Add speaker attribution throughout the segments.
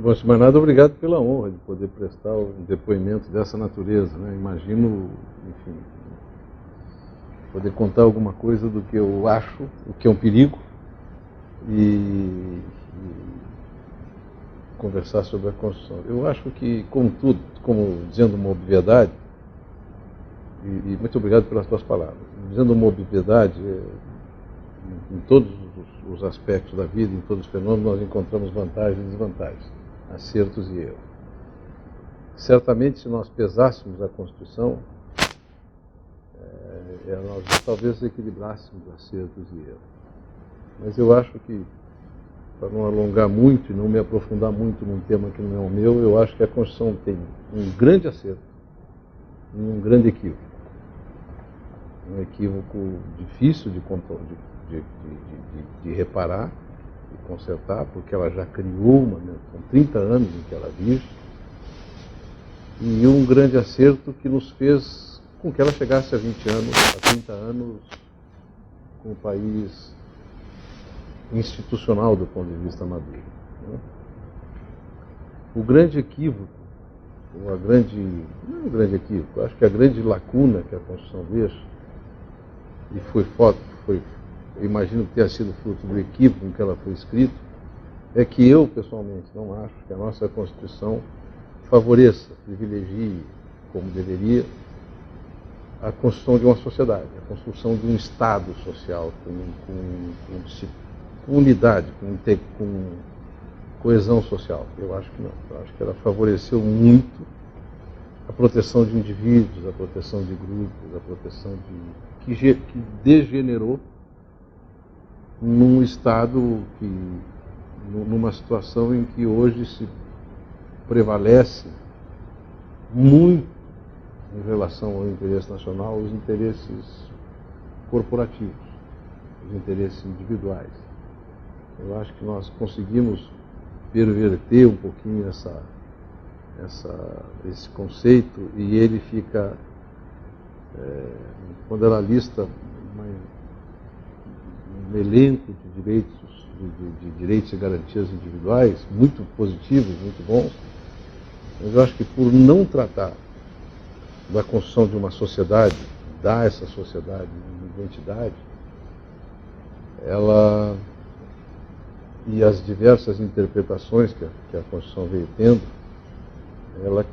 Speaker 1: Antes de mais nada, obrigado pela honra de poder prestar um depoimento dessa natureza, né? Imagino, enfim, poder contar alguma coisa do que eu acho, o que é um perigo, e conversar sobre a Constituição. Eu acho que, como tudo, como dizendo uma obviedade, e muito obrigado pelas tuas palavras, dizendo uma obviedade, em todos os aspectos da vida, em todos os fenômenos, nós encontramos vantagens e desvantagens, acertos e erros. Certamente, se nós pesássemos a Constituição, nós talvez equilibrássemos acertos e erros. Mas eu acho que, para não alongar muito e não me aprofundar muito num tema que não é o meu, eu acho que a Constituição tem um grande acerto e um grande equívoco. Um equívoco difícil de reparar e consertar, porque ela já criou são 30 anos em que ela vive, e um grande acerto que nos fez com que ela chegasse a 20 anos, a 30 anos, com o país institucional do ponto de vista maduro. O grande equívoco, não é um grande equívoco, acho que a grande lacuna que a Constituição deixa, e imagino que tenha sido fruto do equívoco em que ela foi escrita, é que eu, pessoalmente, não acho que a nossa Constituição favoreça, privilegie, como deveria, a construção de uma sociedade, a construção de um Estado social com unidade, com coesão social. Eu acho que não. Eu acho que ela favoreceu muito a proteção de indivíduos, a proteção de grupos, a proteção que degenerou num Estado numa situação em que hoje se prevalece muito em relação ao interesse nacional os interesses corporativos, os interesses individuais. Eu acho que nós conseguimos perverter um pouquinho esse conceito, e ele fica, quando ela lista um elenco de direitos e garantias individuais, muito positivos, muito bons, mas eu acho que por não tratar da construção de uma sociedade, dar a essa sociedade uma identidade, ela e as diversas interpretações que a Constituição veio tendo, ela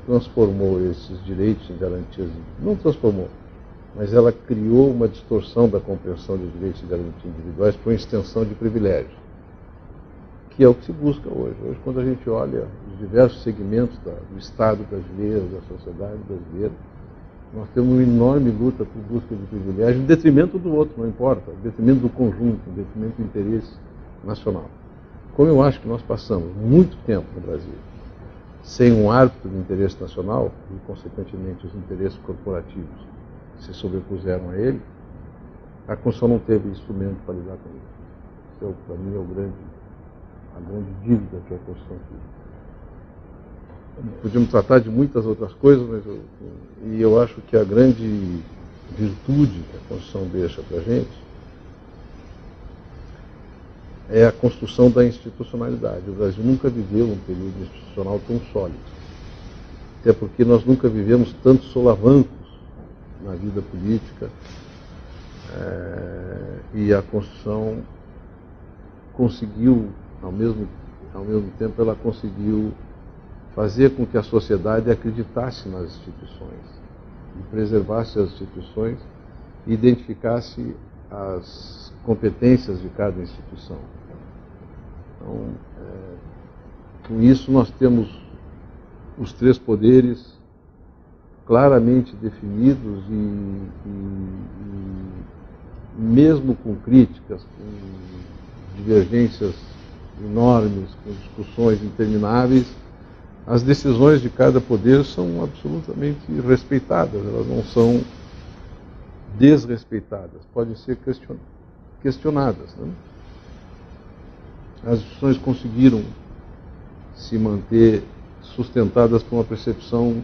Speaker 1: transformou esses direitos e garantias, não transformou, mas ela criou uma distorção da compreensão de direitos e garantias individuais por extensão de privilégios, que é o que se busca hoje. Hoje, quando a gente olha os diversos segmentos do Estado brasileiro, da sociedade brasileira, nós temos uma enorme luta por busca de privilégio, em detrimento do outro, não importa, em detrimento do conjunto, em detrimento do interesse nacional. Como eu acho que nós passamos muito tempo no Brasil sem um árbitro de interesse nacional, e consequentemente os interesses corporativos se sobrepuseram a ele, a Constituição não teve instrumento para lidar com isso. Isso, para mim, é a grande dívida que a Constituição teve. Podíamos tratar de muitas outras coisas, mas eu acho que a grande virtude que a Constituição deixa para a gente é a construção da institucionalidade. O Brasil nunca viveu um período institucional tão sólido, até porque nós nunca vivemos tantos solavancos na vida política, e a Constituição conseguiu, ao mesmo tempo, ela conseguiu fazer com que a sociedade acreditasse nas instituições, e preservasse as instituições e identificasse as competências de cada instituição. Então, com isso nós temos os três poderes claramente definidos e mesmo com críticas, com divergências enormes, com discussões intermináveis, as decisões de cada poder são absolutamente respeitadas, elas não são desrespeitadas, podem ser questionadas. Né? As instituições conseguiram se manter sustentadas por uma percepção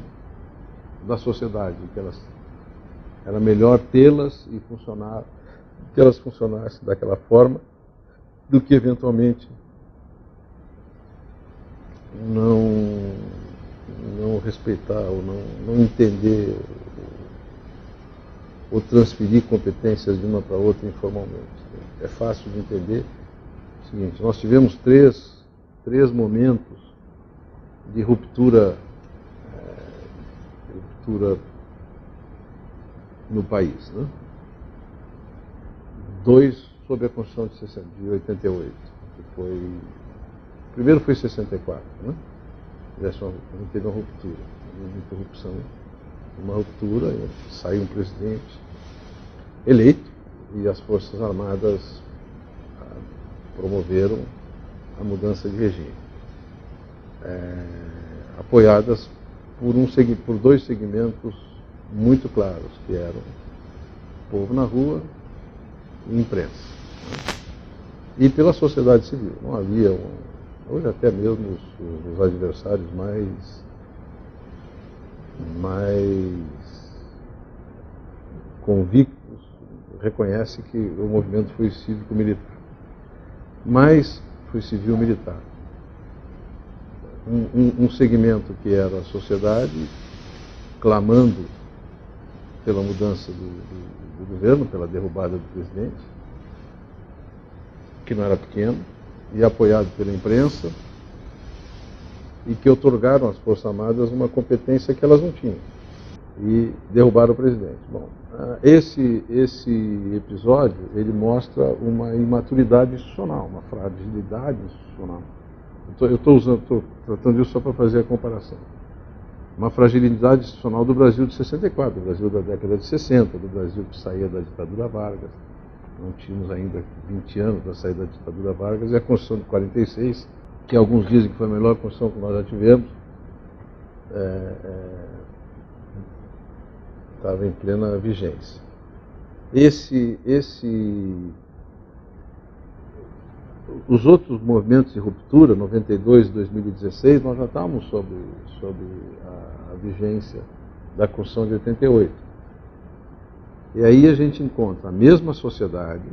Speaker 1: da sociedade, que era melhor tê-las e que elas funcionassem daquela forma, do que eventualmente não respeitar ou não entender ou transferir competências de uma para outra informalmente. É fácil de entender o seguinte: nós tivemos três momentos de ruptura no país, né? Dois sob a Constituição de 88, que foi... Primeiro foi 64, né? A gente teve uma ruptura, uma interrupção, uma ruptura, saiu um presidente eleito e as Forças Armadas promoveram a mudança de regime, apoiadas por dois segmentos muito claros, que eram o povo na rua e imprensa, né? E pela sociedade civil. Não havia, hoje até mesmo os adversários mais convictos reconhecem que o movimento foi cívico-militar, mas foi civil-militar. Um segmento que era a sociedade clamando pela mudança do governo, pela derrubada do presidente, que não era pequeno, e apoiado pela imprensa, e que otorgaram às Forças Armadas uma competência que elas não tinham, e derrubaram o presidente. Bom, esse episódio, ele mostra uma imaturidade institucional, uma fragilidade institucional. Estou tratando disso só para fazer a comparação. Uma fragilidade institucional do Brasil de 64, do Brasil da década de 60, do Brasil que saía da ditadura Vargas. Não tínhamos ainda 20 anos para sair da ditadura Vargas, e a Constituição de 46, que alguns dizem que foi a melhor Constituição que nós já tivemos, estava em plena vigência. Os outros movimentos de ruptura, 92 e 2016, nós já estávamos sob a vigência da Constituição de 88. E aí a gente encontra a mesma sociedade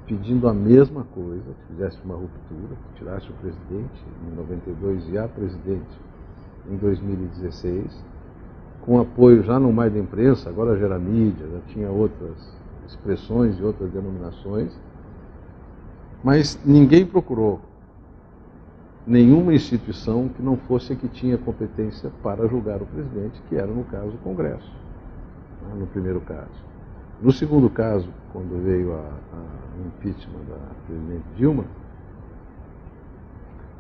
Speaker 1: pedindo a mesma coisa, que fizesse uma ruptura, que tirasse o presidente em 92 e a presidente em 2016, com apoio já não mais da imprensa, agora já era mídia, já tinha outras expressões e outras denominações, mas ninguém procurou nenhuma instituição que não fosse a que tinha competência para julgar o presidente, que era, no caso, o Congresso, né, no primeiro caso. No segundo caso, quando veio o impeachment da presidente Dilma,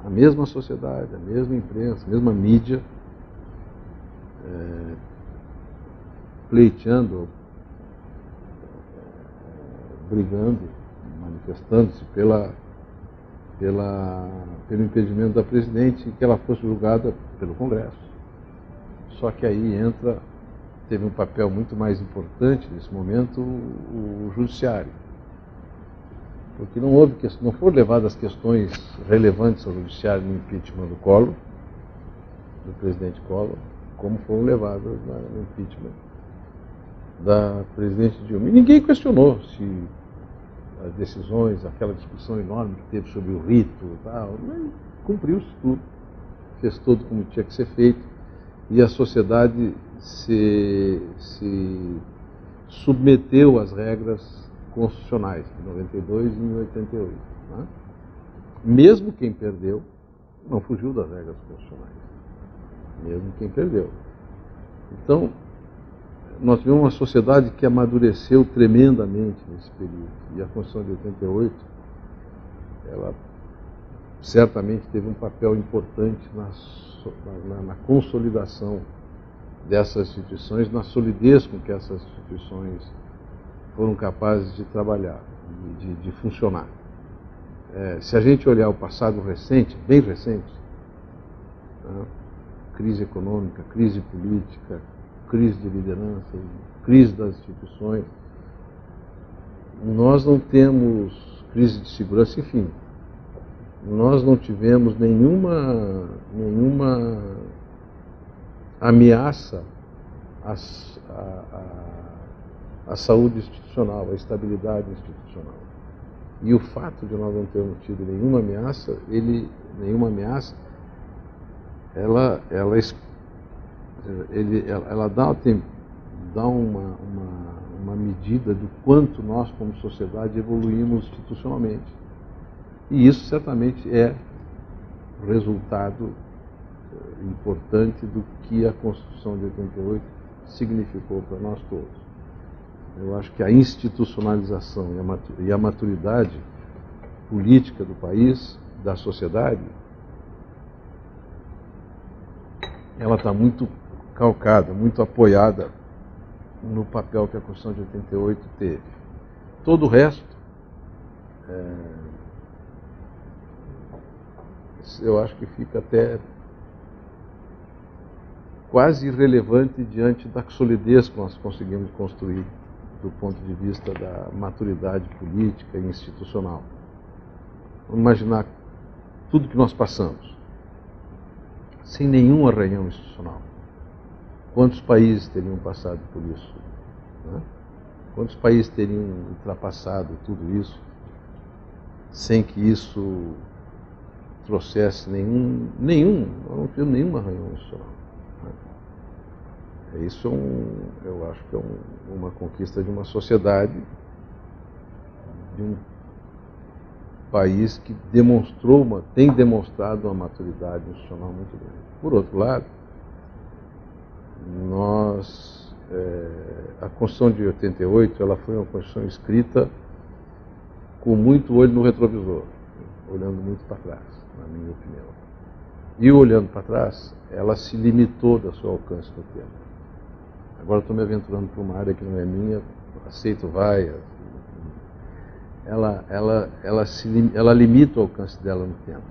Speaker 1: a mesma sociedade, a mesma imprensa, a mesma mídia, pleiteando, brigando, manifestando-se pelo impedimento da presidente e que ela fosse julgada pelo Congresso. Só que aí teve um papel muito mais importante nesse momento o Judiciário. Porque não foram levadas questões relevantes ao Judiciário no impeachment do Collor, do presidente Collor, como foram levadas no impeachment da presidente Dilma. E ninguém questionou se as decisões, aquela discussão enorme que teve sobre o rito e tal, cumpriu-se tudo, fez tudo como tinha que ser feito, e a sociedade se submeteu às regras constitucionais, em 92 e em 88. Né? Mesmo quem perdeu, não fugiu das regras constitucionais. Mesmo quem perdeu. Então, nós tivemos uma sociedade que amadureceu tremendamente nesse período. E a Constituição de 88, ela certamente teve um papel importante na consolidação dessas instituições, na solidez com que essas instituições foram capazes de trabalhar, de funcionar. Se a gente olhar o passado recente, bem recente, né, crise econômica, crise política, crise de liderança, crise das instituições, nós não temos crise de segurança, enfim, nós não tivemos nenhuma ameaça à saúde institucional, à estabilidade institucional. E o fato de nós não termos tido nenhuma ameaça, ela dá uma medida do quanto nós, como sociedade, evoluímos institucionalmente. E isso certamente é resultado importante do que a Constituição de 88 significou para nós todos. Eu acho que a institucionalização e a maturidade política do país, da sociedade, ela está muito calcada, muito apoiada no papel que a Constituição de 88 teve. Todo o resto, eu acho que fica até quase irrelevante diante da solidez que nós conseguimos construir do ponto de vista da maturidade política e institucional. Vamos imaginar tudo que nós passamos, sem nenhum arranhão institucional. Quantos países teriam passado por isso? Né? Quantos países teriam ultrapassado tudo isso sem que isso trouxesse não teve nenhum arranhão institucional? Né? Isso eu acho que é uma conquista de uma sociedade, de um país que tem demonstrado uma maturidade institucional muito grande. Por outro lado, a Constituição de 88, ela foi uma Constituição escrita com muito olho no retrovisor, olhando muito para trás, na minha opinião. E olhando para trás, ela se limitou do seu alcance no tempo. Agora estou me aventurando para uma área que não é minha, aceito, vai. Ela limita o alcance dela no tempo.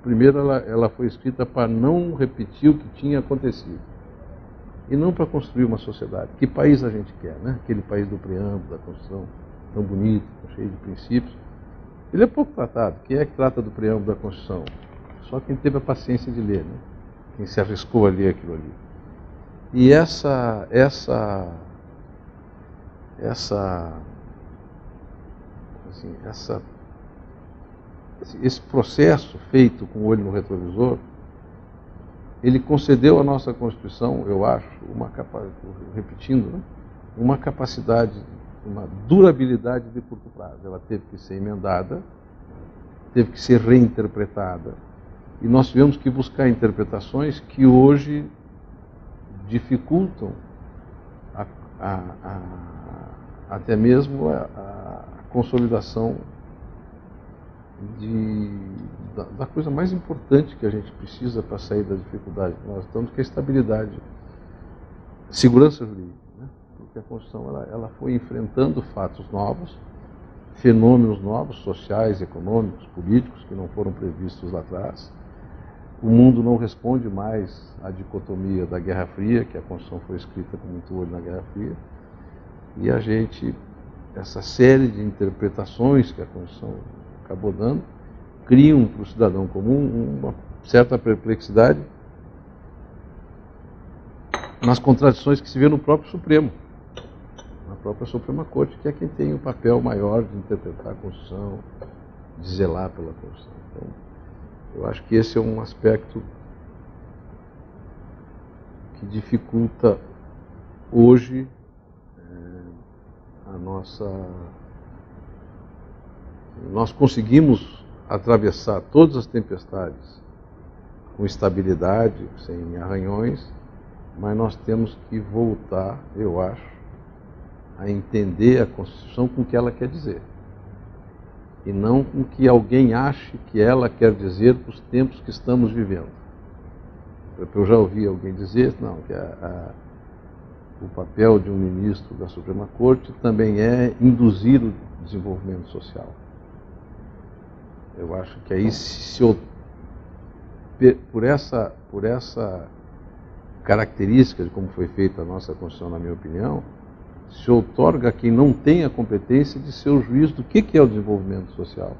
Speaker 1: Primeiro, ela foi escrita para não repetir o que tinha acontecido. E não para construir uma sociedade. Que país a gente quer, né? Aquele país do preâmbulo, da Constituição, tão bonito, cheio de princípios. Ele é pouco tratado. Quem é que trata do preâmbulo da Constituição? Só quem teve a paciência de ler, né? Quem se arriscou a ler aquilo ali. E esse processo feito com o olho no retrovisor, ele concedeu à nossa Constituição, eu acho, repetindo, né, uma capacidade, uma durabilidade de curto prazo. Ela teve que ser emendada, teve que ser reinterpretada, e nós tivemos que buscar interpretações que hoje dificultam até mesmo a consolidação da coisa mais importante que a gente precisa para sair da dificuldade que nós estamos, que é a estabilidade, segurança jurídica, né? Porque a Constituição ela foi enfrentando fatos novos, fenômenos novos, sociais, econômicos, políticos, que não foram previstos lá atrás. O mundo não responde mais à dicotomia da Guerra Fria, que a Constituição foi escrita com muito olho na Guerra Fria, e essa série de interpretações que a Constituição acabou dando, criam para o cidadão comum uma certa perplexidade nas contradições que se vê no próprio Supremo, na própria Suprema Corte, que é quem tem o papel maior de interpretar a Constituição, de zelar pela Constituição. Então, eu acho que esse é um aspecto que dificulta hoje nós conseguimos atravessar todas as tempestades com estabilidade, sem arranhões, mas nós temos que voltar, eu acho, a entender a Constituição com o que ela quer dizer. E não com o que alguém ache que ela quer dizer para os tempos que estamos vivendo. Eu já ouvi alguém dizer, não, que o papel de um ministro da Suprema Corte também é induzir o desenvolvimento social. Eu acho que aí, por essa característica de como foi feita a nossa Constituição, na minha opinião, se outorga a quem não tem a competência de ser o juiz do que é o desenvolvimento social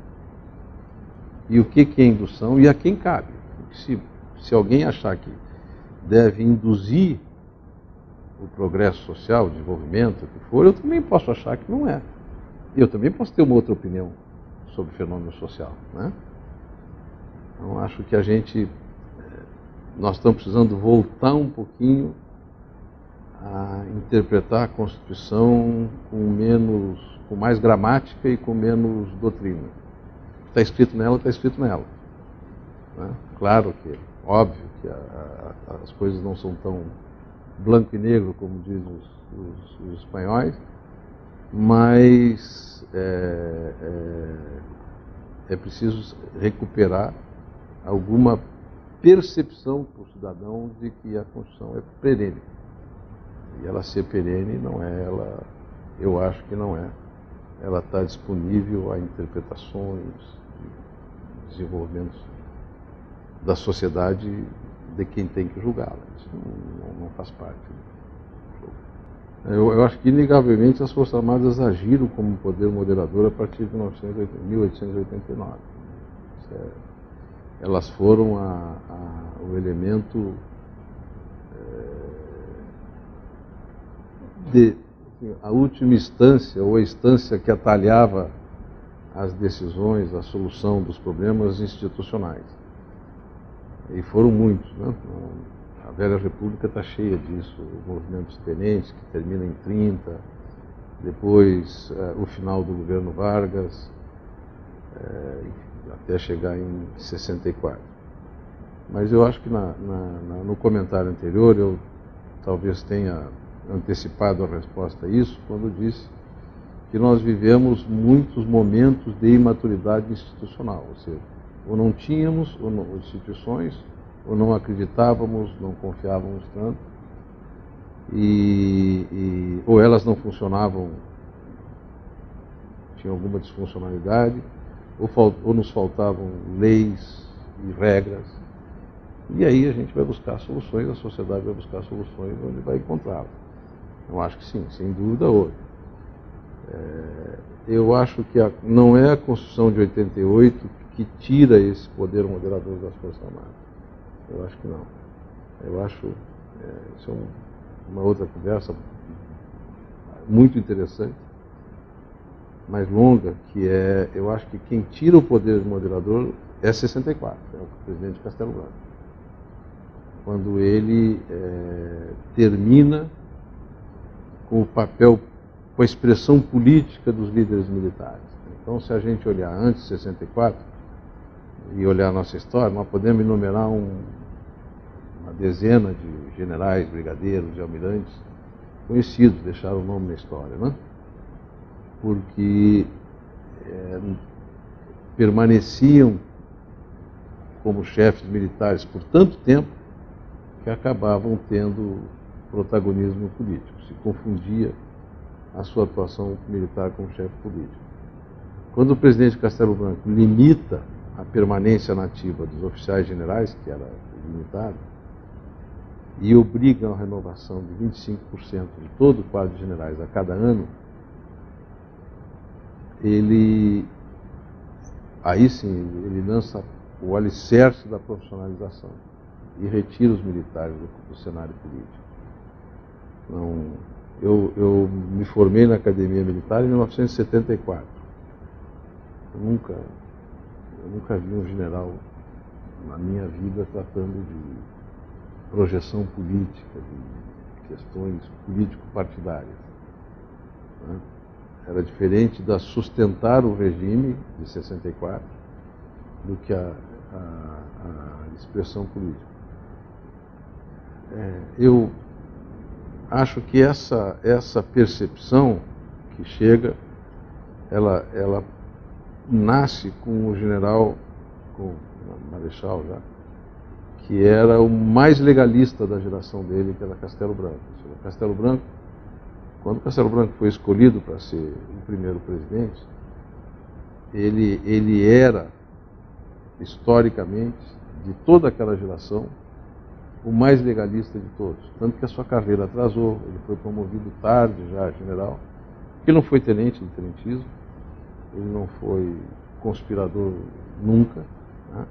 Speaker 1: e o que é indução e a quem cabe. Se alguém achar que deve induzir o progresso social, o desenvolvimento, o que for, eu também posso achar que não é. Eu também posso ter uma outra opinião sobre o fenômeno social, né? Então, acho que a gente nós estamos precisando voltar um pouquinho a interpretar a Constituição com mais gramática e com menos doutrina. Está escrito nela, está escrito nela. Né? Claro que, óbvio que as coisas não são tão branco e negro como dizem os espanhóis, mas é preciso recuperar alguma percepção para o cidadão de que a Constituição é perene. E ela ser perene não é, eu acho que não é. Ela está disponível a interpretações, desenvolvimentos da sociedade de quem tem que julgá-la. Isso não faz parte do jogo. Eu acho que, inegavelmente, as Forças Armadas agiram como poder moderador a partir de 1889. Elas foram o elemento a última instância, ou a instância que atalhava as decisões, a solução dos problemas institucionais. E foram muitos, né? A velha República está cheia disso, o movimento dos tenentes, que termina em 30, depois o final do governo Vargas, até chegar em 64. Mas eu acho que no comentário anterior eu talvez tenha antecipado a resposta a isso quando disse que nós vivemos muitos momentos de imaturidade institucional, ou seja, ou não tínhamos instituições, ou não acreditávamos, não confiávamos tanto, ou elas não funcionavam, tinham alguma disfuncionalidade, ou nos faltavam leis e regras. E aí a gente vai buscar soluções, a sociedade vai buscar soluções onde vai encontrá-las. Eu acho que sim, sem dúvida hoje. Eu acho que não é a Constituição de 88 que tira esse poder moderador das Forças Armadas. Eu acho que não. Eu acho, isso é uma outra conversa muito interessante, mais longa, que eu acho que quem tira o poder moderador é 64, é o presidente Castelo Branco. Quando ele termina com o papel, com a expressão política dos líderes militares. Então, se a gente olhar antes de 64 e olhar a nossa história, nós podemos enumerar uma dezena de generais, brigadeiros e almirantes conhecidos, deixaram o nome na história, né? Porque permaneciam como chefes militares por tanto tempo que acabavam tendo protagonismo político. Se confundia a sua atuação militar como chefe político. Quando o presidente Castelo Branco limita a permanência nativa dos oficiais generais, que era limitado, e obriga a renovação de 25% de todo o quadro de generais a cada ano, aí sim, ele lança o alicerce da profissionalização e retira os militares do cenário político. Então, eu me formei na Academia Militar em 1974. Eu nunca vi um general na minha vida tratando de projeção política, de questões político-partidárias. Né? Era diferente da sustentar o regime de 64 do que a expressão política. Eu acho que essa percepção que chega, ela nasce com o general, com o marechal já, que era o mais legalista da geração dele, que era Castelo Branco. Castelo Branco, quando Castelo Branco foi escolhido para ser o primeiro presidente, ele era, historicamente, de toda aquela geração, o mais legalista de todos. Tanto que a sua carreira atrasou, ele foi promovido tarde já a general, ele não foi tenente do tenentismo, ele não foi conspirador nunca, né?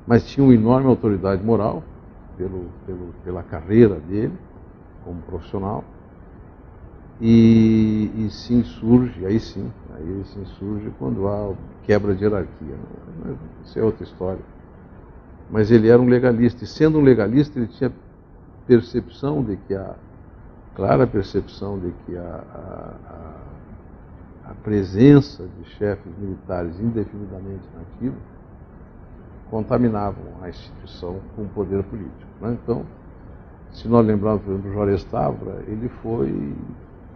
Speaker 1: Mas tinha uma enorme autoridade moral pela carreira dele como profissional, e se insurge, aí ele se insurge quando há quebra de hierarquia. Mas isso é outra história. mas ele era um legalista, e sendo um legalista ele tinha percepção de que clara percepção de que a presença de chefes militares indefinidamente nativos contaminavam a instituição com o poder político, né? Então, se nós lembrarmos, por exemplo, do Juarez Távora, ele foi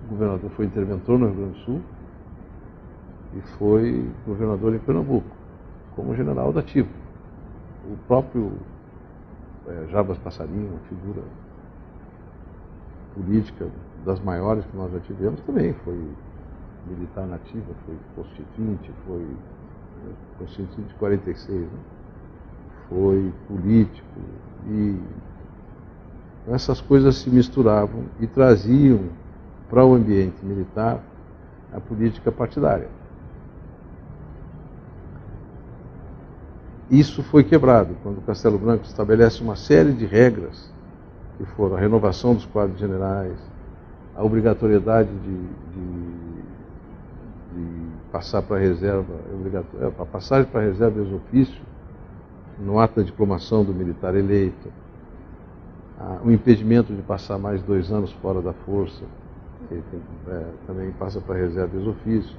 Speaker 1: governador, foi interventor no Rio Grande do Sul e foi governador em Pernambuco, como general da ativa. O próprio Jarbas Passarinho, uma figura política das maiores que nós já tivemos, também foi militar nativa, foi constituinte, foi constituinte de 46, né? Foi político, e essas coisas se misturavam e traziam para o ambiente militar a política partidária. Isso foi quebrado quando o Castelo Branco estabelece uma série de regras, que foram a renovação dos quadros generais, a obrigatoriedade de passar para a reserva, a passagem para a reserva ex ofício, no ato da diplomação do militar eleito, o impedimento de passar mais 2 anos fora da força, que também passa para a reserva ex ofício,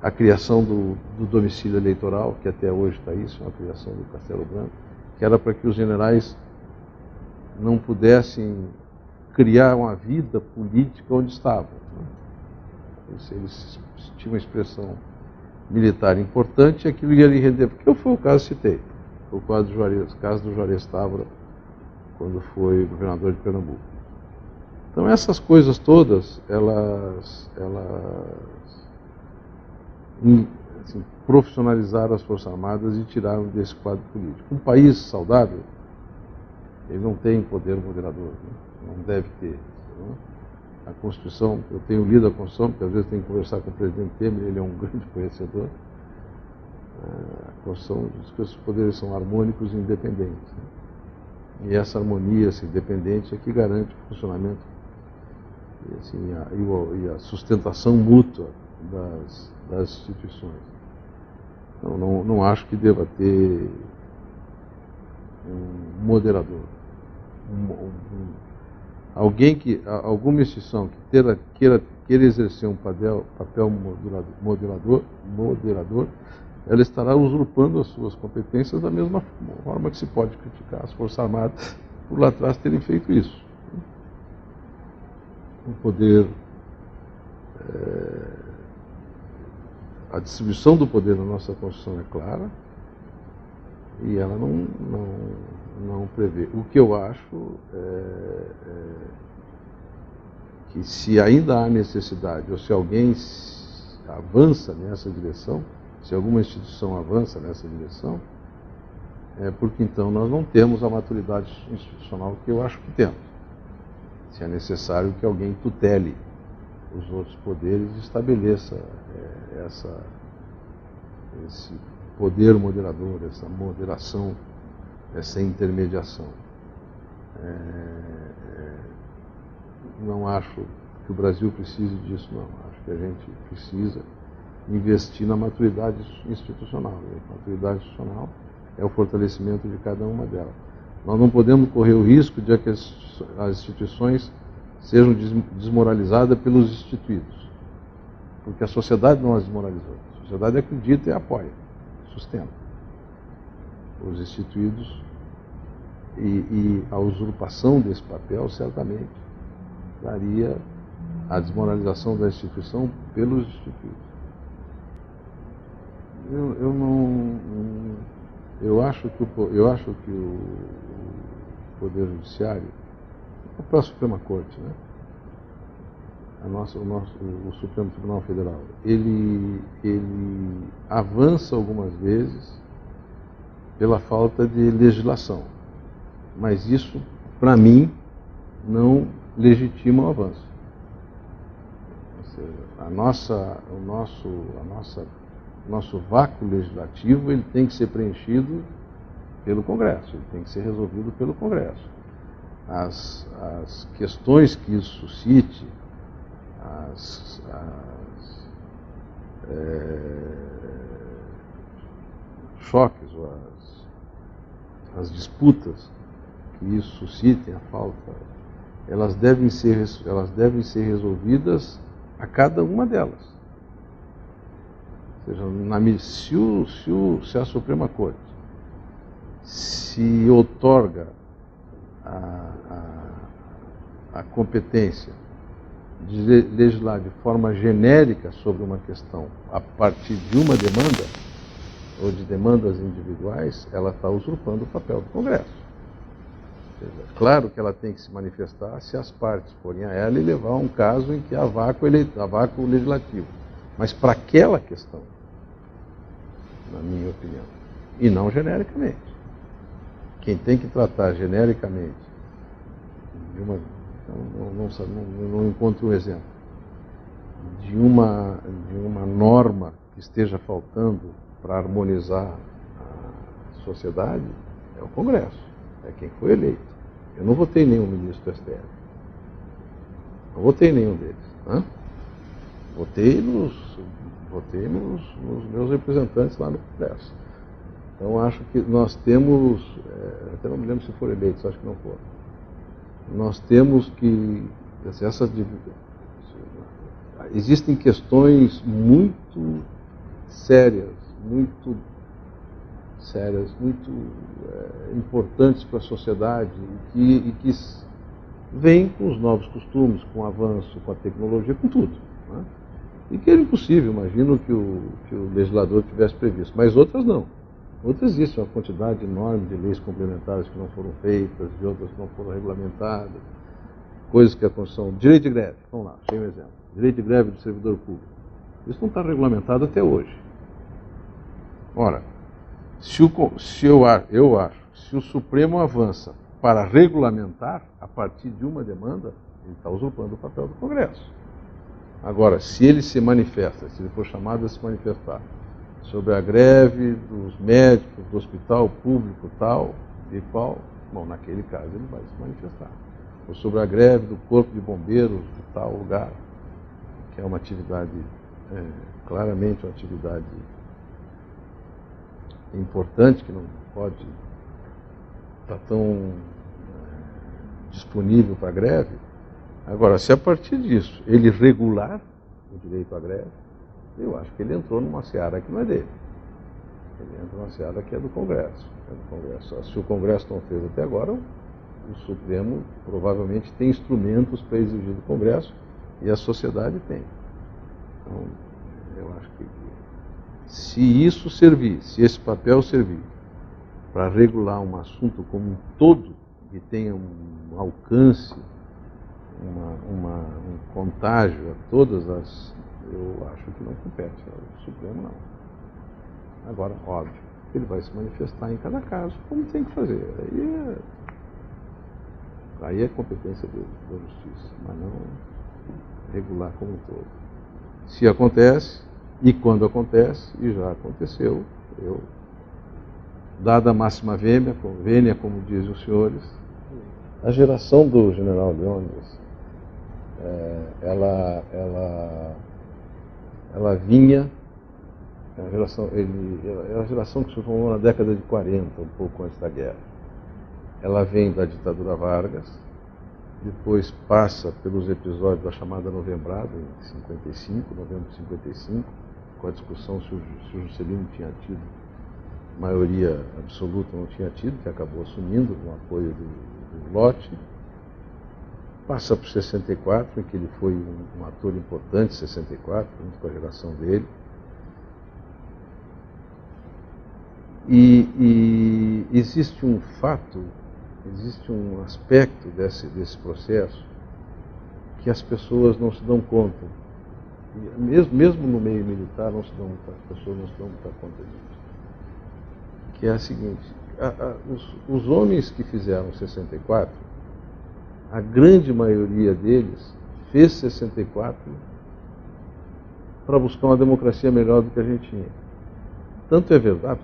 Speaker 1: a criação do domicílio eleitoral, que até hoje está isso, a criação do Castelo Branco, que era para que os generais não pudessem criar uma vida política onde estavam, né? Eles tinham uma expressão militar importante e aquilo ia lhe render, porque foi o caso que citei, o caso do Juarez Távora, quando foi governador de Pernambuco. Então essas coisas todas, elas assim, profissionalizaram as Forças Armadas e tiraram desse quadro político. Um país saudável, ele não tem poder moderador, né? Não deve ter. Né? A Constituição, eu tenho lido a Constituição, porque às vezes tenho que conversar com o presidente Temer, ele é um grande conhecedor. A Constituição diz que os poderes são harmônicos e independentes, né? E essa harmonia, essa independência é que garante o funcionamento e, assim, e a sustentação mútua das instituições. Então, não acho que deva ter um moderador. Alguma instituição que queira exercer um papel moderador, ela estará usurpando as suas competências da mesma forma que se pode criticar as Forças Armadas por lá atrás terem feito isso. O poder, a distribuição do poder na nossa Constituição é clara e ela não prevê. O que eu acho que se ainda há necessidade, ou se alguém avança nessa direção, se alguma instituição avança nessa direção, é porque então nós não temos a maturidade institucional que eu acho que temos. Se é necessário que alguém tutele os outros poderes e estabeleça esse poder moderador, essa moderação, essa intermediação. Não acho que o Brasil precise disso, não. Acho que a gente precisa investir na maturidade institucional. E a maturidade institucional é o fortalecimento de cada uma delas. Nós não podemos correr o risco de que as instituições sejam desmoralizadas pelos instituídos. Porque a sociedade não as desmoralizou. A sociedade acredita e apoia, sustenta. Os instituídos e a usurpação desse papel certamente daria a desmoralização da instituição pelos instituídos. Eu acho que o Poder Judiciário, a própria Suprema Corte, né? O Supremo Tribunal Federal, ele avança algumas vezes pela falta de legislação, mas isso, para mim, não legitima o avanço. Ou seja, o nosso vácuo legislativo ele tem que ser preenchido pelo Congresso, ele tem que ser resolvido pelo Congresso. As questões que isso suscite, choques, as disputas que isso suscitem, a falta, elas devem ser resolvidas a cada uma delas. Ou seja, se a Suprema Corte se outorga a competência de legislar de forma genérica sobre uma questão a partir de uma demanda, ou de demandas individuais, ela está usurpando o papel do Congresso. Claro que ela tem que se manifestar se as partes forem a ela e levar um caso em que há vácuo legislativo. Mas para aquela questão, na minha opinião, e não genericamente. Quem tem que tratar genericamente de uma... Não encontro um exemplo de uma norma que esteja faltando para harmonizar a sociedade, é o Congresso, é quem foi eleito. Eu não votei nenhum ministro do STF, não votei nenhum deles, né? Votei nos meus representantes lá no Congresso. Então acho que nós temos, até não me lembro se foram eleitos, acho que não foram. Nós temos que, existem questões muito sérias, muito importantes para a sociedade e que vêm com os novos costumes, com o avanço, com a tecnologia, com tudo, né? E que era impossível, imagino, que o legislador tivesse previsto, mas outras não. Outras existem uma quantidade enorme de leis complementares que não foram feitas, de outras que não foram regulamentadas, coisas que a Constituição... Direito de greve, vamos lá, tem um exemplo. Direito de greve do servidor público. Isso não está regulamentado até hoje. Ora, eu acho, se o Supremo avança para regulamentar a partir de uma demanda, ele está usurpando o papel do Congresso. Agora, se ele se manifesta, se ele for chamado a se manifestar sobre a greve dos médicos do hospital público tal e qual, bom, naquele caso ele vai se manifestar. Ou sobre a greve do corpo de bombeiros de tal lugar, que é uma atividade, claramente uma atividade importante, que não pode estar tão disponível para a greve. Agora, se a partir disso ele regular o direito à greve, eu acho que ele entrou numa seara que não é dele. Ele entra numa seara que é do Congresso. Se o Congresso não fez até agora, o Supremo provavelmente tem instrumentos para exigir do Congresso e a sociedade tem. Então, eu acho que se isso servir, se esse papel servir para regular um assunto como um todo, que tenha um alcance, um contágio a todas as... Eu acho que não compete ao Supremo, não. Agora, óbvio, ele vai se manifestar em cada caso, como tem que fazer. Aí é competência da Justiça, mas não regular como um todo. Se acontece, e quando acontece, e já aconteceu, dada a máxima vênia, como dizem os senhores, a geração do general Leônidas, ela vinha, a geração que se formou na década de 40, um pouco antes da guerra. Ela vem da ditadura Vargas, depois passa pelos episódios da chamada Novembrada, em novembro de 55, com a discussão se o Juscelino tinha tido maioria absoluta ou não tinha tido, que acabou assumindo com o apoio do Lott. Passa por 64, em que ele foi um ator importante, 64, junto com a geração dele. E existe um fato, existe um aspecto desse processo que as pessoas não se dão conta. E mesmo no meio militar, as pessoas não se dão muita conta disso. Que é a seguinte, os homens que fizeram 64, a grande maioria deles fez 64 para buscar uma democracia melhor do que a gente tinha. Tanto é verdade,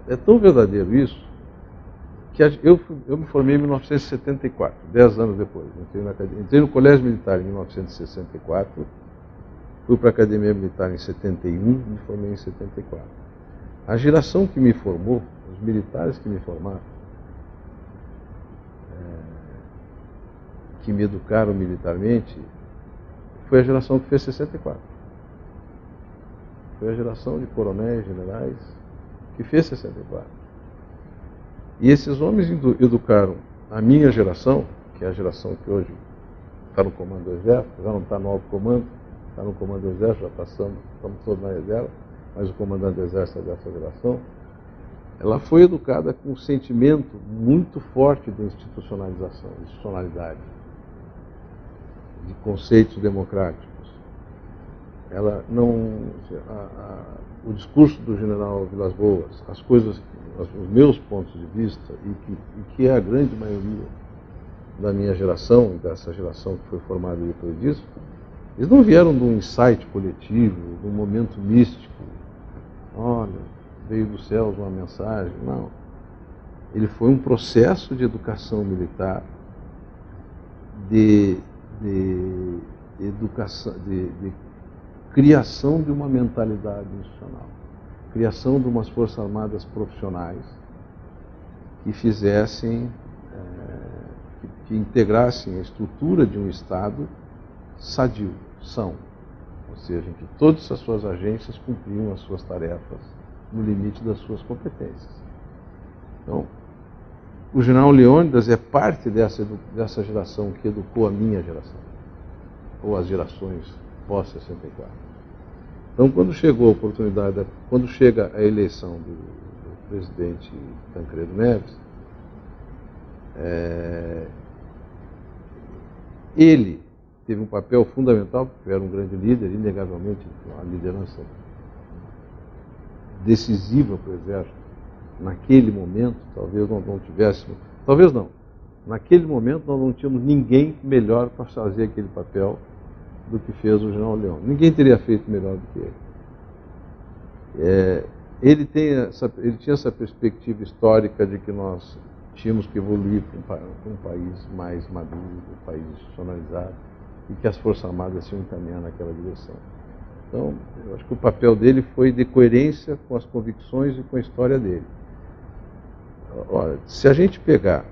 Speaker 1: é tão verdadeiro isso, que eu me formei em 1974, 10 anos depois. Entrei no Colégio Militar em 1964, fui para a Academia Militar em 71, me formei em 74. A geração que me formou, os militares que me formaram, que me educaram militarmente, foi a geração que fez 64. Foi a geração de coronéis, generais, que fez 64. E esses homens educaram a minha geração, que é a geração que hoje está no comando do Exército, já não está no alto comando, está no comando do Exército, já passamos, estamos todos na reserva, mas o comandante do Exército é dessa geração. Ela foi educada com um sentimento muito forte de institucionalização, de institucionalidade, de conceitos democráticos. Ela não, o discurso do general Vilas Boas, as coisas, os meus pontos de vista, e que é a grande maioria da minha geração, e dessa geração que foi formada depois disso, eles não vieram de um insight coletivo, de um momento místico. Olha, veio dos céus uma mensagem. Não. Ele foi um processo de educação militar, de educação, de criação de uma mentalidade institucional, criação de umas forças armadas profissionais que fizessem, que integrassem a estrutura de um Estado sadio, são, ou seja, que todas as suas agências cumpriam as suas tarefas no limite das suas competências. Então, o general Leônidas é parte dessa geração que educou a minha geração, ou as gerações pós-64. Então, quando chegou a oportunidade, quando chega a eleição do presidente Tancredo Neves, ele teve um papel fundamental, porque era um grande líder, inegavelmente uma liderança decisiva para o Exército. Naquele momento, talvez nós não tivéssemos, talvez não, naquele momento nós não tínhamos ninguém melhor para fazer aquele papel do que fez o general Leão. Ninguém teria feito melhor do que ele. Ele tinha essa perspectiva histórica de que nós tínhamos que evoluir para um país mais maduro, um país institucionalizado, e que as Forças Armadas se iam encaminhar naquela direção. Então, eu acho que o papel dele foi de coerência com as convicções e com a história dele. Olha, se a gente pegar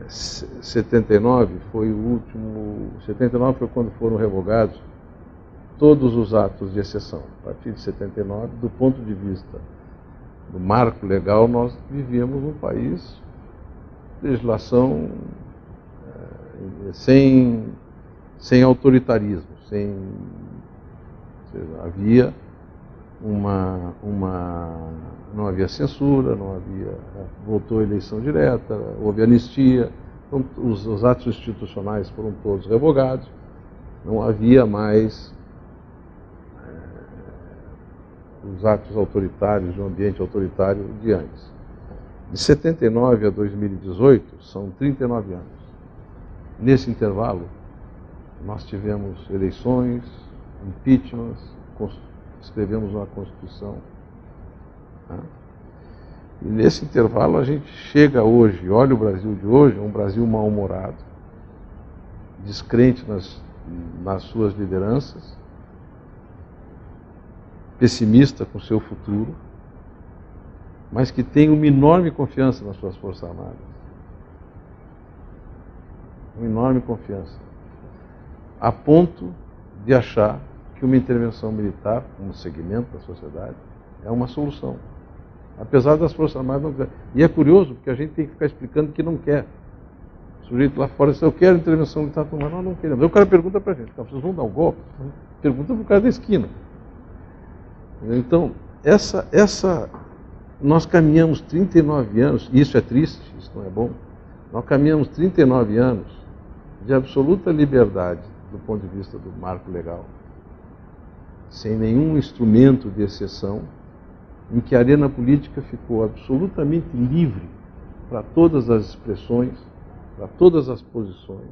Speaker 1: 79 foi o último. 79 foi quando foram revogados todos os atos de exceção. A partir de 79, do ponto de vista do marco legal, nós vivíamos num país de legislação sem autoritarismo, havia não havia censura, voltou a eleição direta, houve anistia, então os atos institucionais foram todos revogados, não havia mais os atos autoritários, o ambiente autoritário de antes. De 79 a 2018 são 39 anos. Nesse intervalo, nós tivemos eleições, impeachments, escrevemos uma Constituição. E nesse intervalo a gente chega hoje, olha o Brasil de hoje, um Brasil mal-humorado, descrente nas suas lideranças, pessimista com o seu futuro, mas que tem uma enorme confiança nas suas Forças Armadas. Uma enorme confiança. A ponto de achar que uma intervenção militar, um segmento da sociedade, é uma solução. Apesar das Forças Armadas não querem. E é curioso, porque a gente tem que ficar explicando que não quer. O sujeito lá fora diz, eu quero intervenção militar, mas nós não queremos. Aí o cara pergunta para a gente, vocês vão dar um golpe? Pergunta para o cara da esquina. Então, nós caminhamos 39 anos, e isso é triste, isso não é bom, nós caminhamos 39 anos de absoluta liberdade do ponto de vista do marco legal, sem nenhum instrumento de exceção, em que a arena política ficou absolutamente livre para todas as expressões, para todas as posições.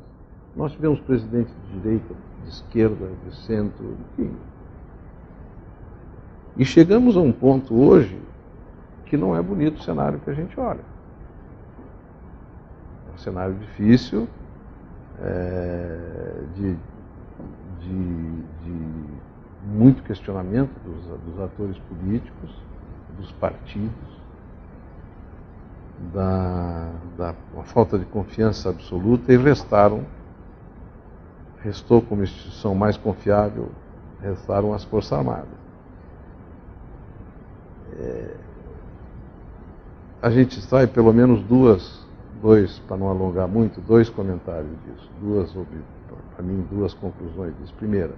Speaker 1: Nós tivemos presidente de direita, de esquerda, de centro, enfim. E chegamos a um ponto hoje que não é bonito o cenário que a gente olha. É um cenário difícil, de muito questionamento dos atores políticos, dos partidos. uma falta de confiança absoluta e restou como instituição mais confiável, restaram as Forças Armadas. A gente extrai pelo menos para não alongar muito, dois comentários disso, para mim, duas conclusões disso. Primeira,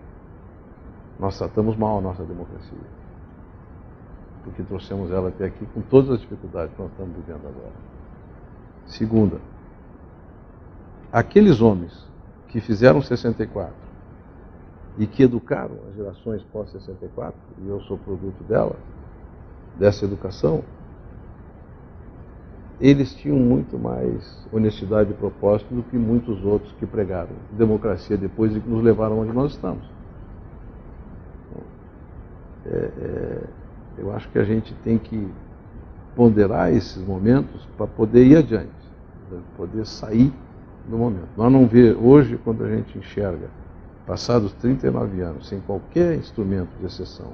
Speaker 1: nós tratamos mal a nossa democracia, porque trouxemos ela até aqui com todas as dificuldades que nós estamos vivendo agora. Segunda, aqueles homens que fizeram 64 e que educaram as gerações pós-64, e eu sou produto dessa educação, eles tinham muito mais honestidade de propósito do que muitos outros que pregaram democracia depois e que nos levaram onde nós estamos. Eu acho que a gente tem que ponderar esses momentos para poder ir adiante, para poder sair do momento. Nós não vê hoje, quando a gente enxerga, passados 39 anos, sem qualquer instrumento de exceção,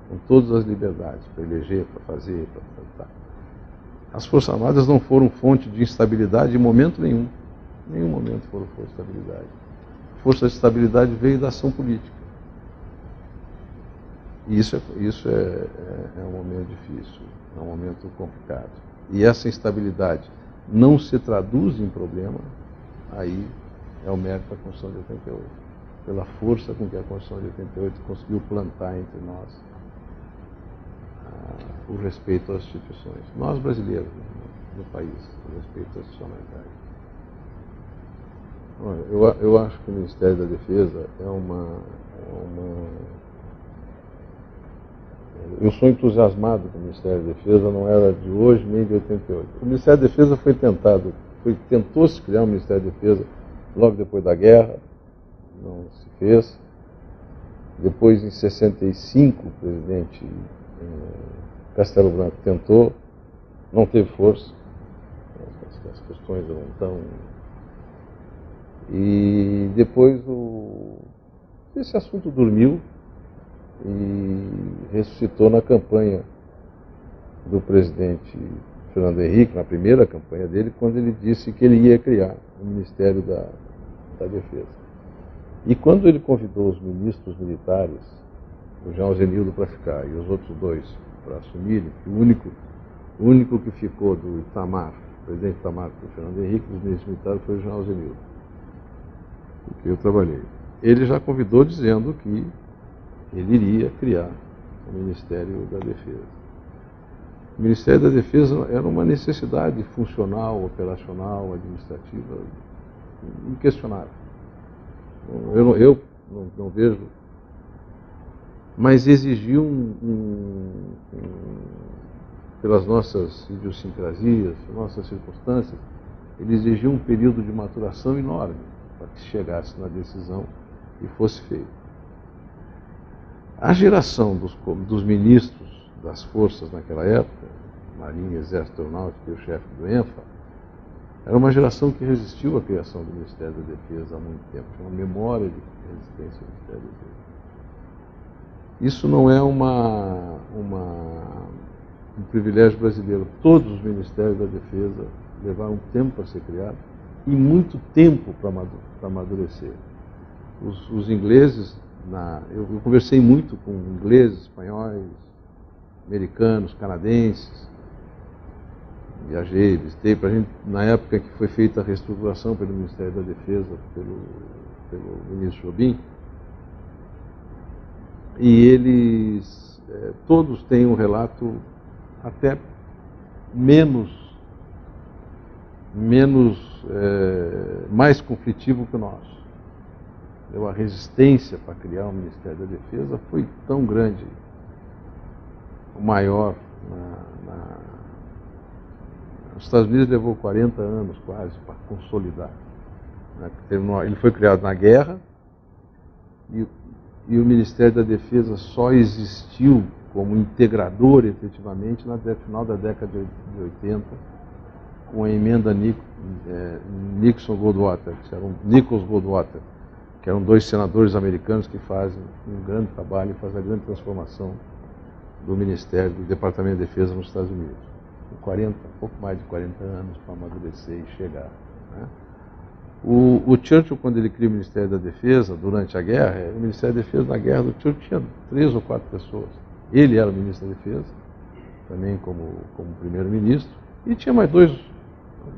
Speaker 1: com todas as liberdades para eleger, para fazer, para tratar, as Forças Armadas não foram fonte de instabilidade em momento nenhum. Em nenhum momento foram fonte de estabilidade. A força de estabilidade veio da ação política. E isso é um momento difícil, é um momento complicado. E essa instabilidade não se traduz em problema, aí é o mérito da Constituição de 88. Pela força com que a Constituição de 88 conseguiu plantar entre nós o respeito às instituições. Nós brasileiros, no país, o respeito às institucionalidades. Eu acho que o Ministério da Defesa Eu sou entusiasmado com o Ministério da Defesa, não era de hoje nem de 88. O Ministério da Defesa tentou-se criar um Ministério da Defesa logo depois da guerra, não se fez. Depois, em 65, o presidente Castelo Branco tentou, não teve força, as questões eram tão... E depois esse assunto dormiu e ressuscitou na campanha do presidente Fernando Henrique, na primeira campanha dele, quando ele disse que ele ia criar o Ministério da Defesa. E quando ele convidou os ministros militares, o Jean Zenildo para ficar e os outros dois para assumirem, o único que ficou do Itamar, o presidente Itamar, do Fernando Henrique, dos ministros militares, foi o Jean Zenildo, com que eu trabalhei. Ele já convidou dizendo que ele iria criar o Ministério da Defesa. O Ministério da Defesa era uma necessidade funcional, operacional, administrativa, inquestionável. Eu não vejo, mas exigiu pelas nossas idiosincrasias, nossas circunstâncias, ele exigiu um período de maturação enorme para que chegasse na decisão e fosse feito. A geração dos ministros das forças naquela época, Marinha, Exército, Aeronáutica e o chefe do ENFA, era uma geração que resistiu à criação do Ministério da Defesa há muito tempo, tinha uma memória de resistência ao Ministério da Defesa. Isso não é um privilégio brasileiro. Todos os Ministérios da Defesa levaram tempo para ser criados e muito tempo para amadurecer. Os ingleses, eu conversei muito com ingleses, espanhóis, americanos, canadenses, viajei, visitei, na época que foi feita a reestruturação pelo Ministério da Defesa, pelo ministro Jobim, e eles todos têm um relato até mais conflitivo que o nosso. A resistência para criar o Ministério da Defesa foi tão grande, o maior. Os Estados Unidos levou 40 anos quase para consolidar. Ele foi criado na guerra e o Ministério da Defesa só existiu como integrador, efetivamente, no final da década de 80, com a emenda Nixon-Goldwater, Nichols Goldwater, que eram dois senadores americanos que fazem um grande trabalho e fazem a grande transformação do Ministério, do Departamento de Defesa nos Estados Unidos. pouco mais de 40 anos para amadurecer e chegar. Né? O Churchill, quando ele cria o Ministério da Defesa, durante a guerra, o Ministério da Defesa na guerra do Churchill tinha 3 ou 4 pessoas. Ele era o ministro da Defesa, também como primeiro-ministro, e tinha mais 2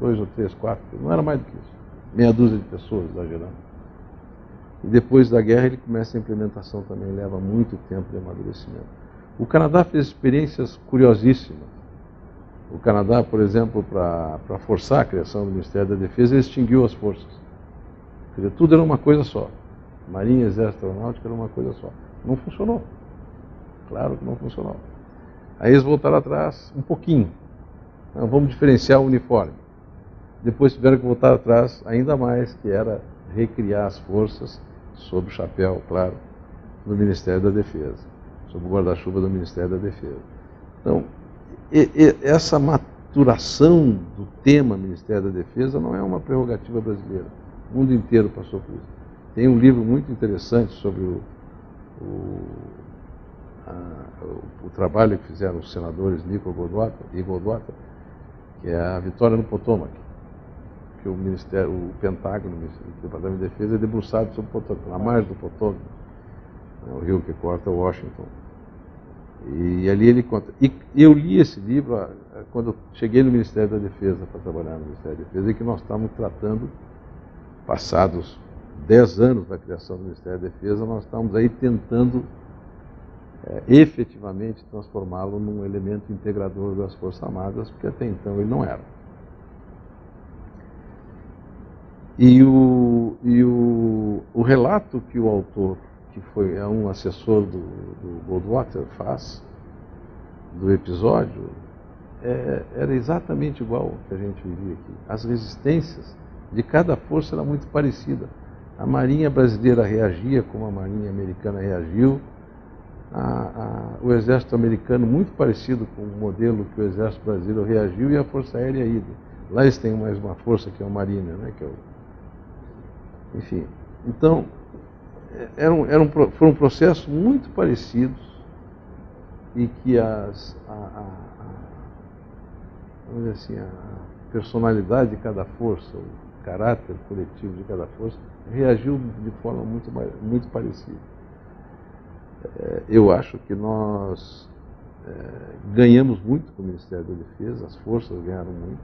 Speaker 1: ou 3, 4, não era mais do que isso. Meia dúzia de pessoas, exagerando. E depois da guerra ele começa a implementação também, leva muito tempo de amadurecimento. O Canadá fez experiências curiosíssimas. O Canadá, por exemplo, para forçar a criação do Ministério da Defesa, ele extinguiu as forças. Quer dizer, tudo era uma coisa só. Marinha, Exército, Aeronáutica era uma coisa só. Não funcionou. Claro que não funcionou. Aí eles voltaram atrás um pouquinho. Então, vamos diferenciar o uniforme. Depois tiveram que voltar atrás ainda mais, que era recriar as forças sob o chapéu, claro, do Ministério da Defesa, sob o guarda-chuva do Ministério da Defesa. Então, essa maturação do tema Ministério da Defesa não é uma prerrogativa brasileira. O mundo inteiro passou por isso. Tem um livro muito interessante sobre o trabalho que fizeram os senadores Nicholl e Goldwater, que é a Vitória no Potomac, que o Pentágono, o Departamento de Defesa, é debruçado sobre o Potomac, na margem do Potomac, o rio que corta Washington. E ali ele conta. E eu li esse livro quando eu cheguei no Ministério da Defesa, para trabalhar no Ministério da Defesa, e que nós estávamos tratando, passados 10 anos da criação do Ministério da Defesa, nós estávamos aí tentando efetivamente transformá-lo num elemento integrador das Forças Armadas, porque até então ele não era. E o relato que o autor, que é um assessor do Goldwater, faz do episódio, era exatamente igual ao que a gente vivia aqui. As resistências de cada força eram muito parecidas. A Marinha brasileira reagia como a Marinha americana reagiu, o Exército americano muito parecido com o modelo que o Exército brasileiro reagiu, e a Força Aérea ida. Lá eles têm mais uma força que é o Mariner, né, que é enfim. Então, foram processos muito parecidos, e que vamos dizer assim, a personalidade de cada força, o caráter coletivo de cada força, reagiu de forma muito parecida. Eu acho que nós ganhamos muito com o Ministério da Defesa, as forças ganharam muito.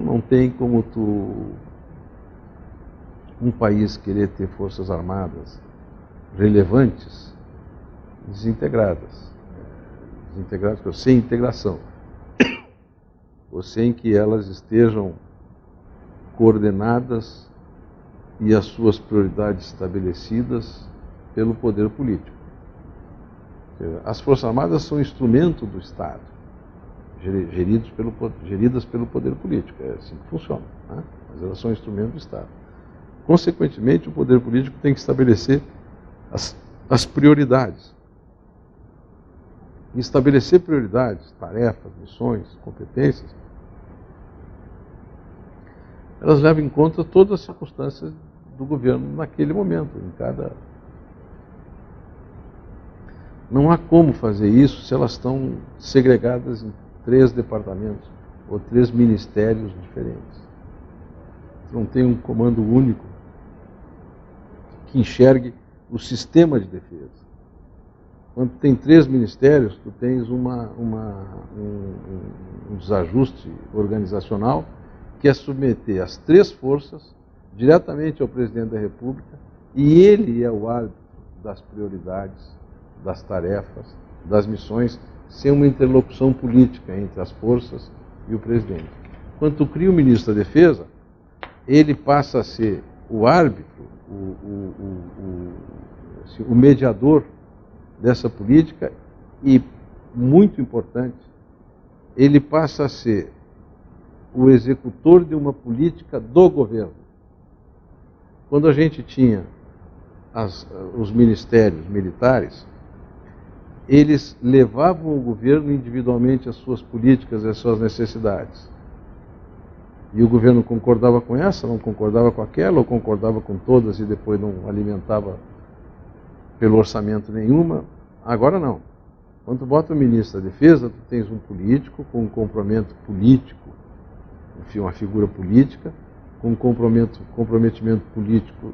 Speaker 1: Não tem como um país querer ter forças armadas relevantes desintegradas, sem integração, ou sem que elas estejam coordenadas e as suas prioridades estabelecidas pelo poder político. As Forças Armadas são instrumento do Estado, geridas pelo poder político, é assim que funciona, né? Mas elas são instrumento do Estado. Consequentemente, o poder político tem que estabelecer as prioridades. E estabelecer prioridades, tarefas, missões, competências, elas levam em conta todas as circunstâncias do governo naquele momento, Não há como fazer isso se elas estão segregadas em 3 departamentos ou 3 ministérios diferentes. Não tem um comando único que enxergue o sistema de defesa. Quando tem 3 ministérios, tu tens um desajuste organizacional, que é submeter as 3 forças diretamente ao presidente da República, e ele é o árbitro das prioridades, das tarefas, das missões, sem uma interlocução política entre as forças e o presidente. Quando tu cria o ministro da Defesa, ele passa a ser o árbitro, o mediador dessa política, e, muito importante, ele passa a ser o executor de uma política do governo. Quando a gente tinha os ministérios militares, eles levavam ao governo individualmente as suas políticas e as suas necessidades. E o governo concordava com essa, não concordava com aquela, ou concordava com todas e depois não alimentava pelo orçamento nenhuma. Agora não. Quando tu bota o ministro da Defesa, tu tens um político com um comprometimento político, enfim, uma figura política, com um comprometimento político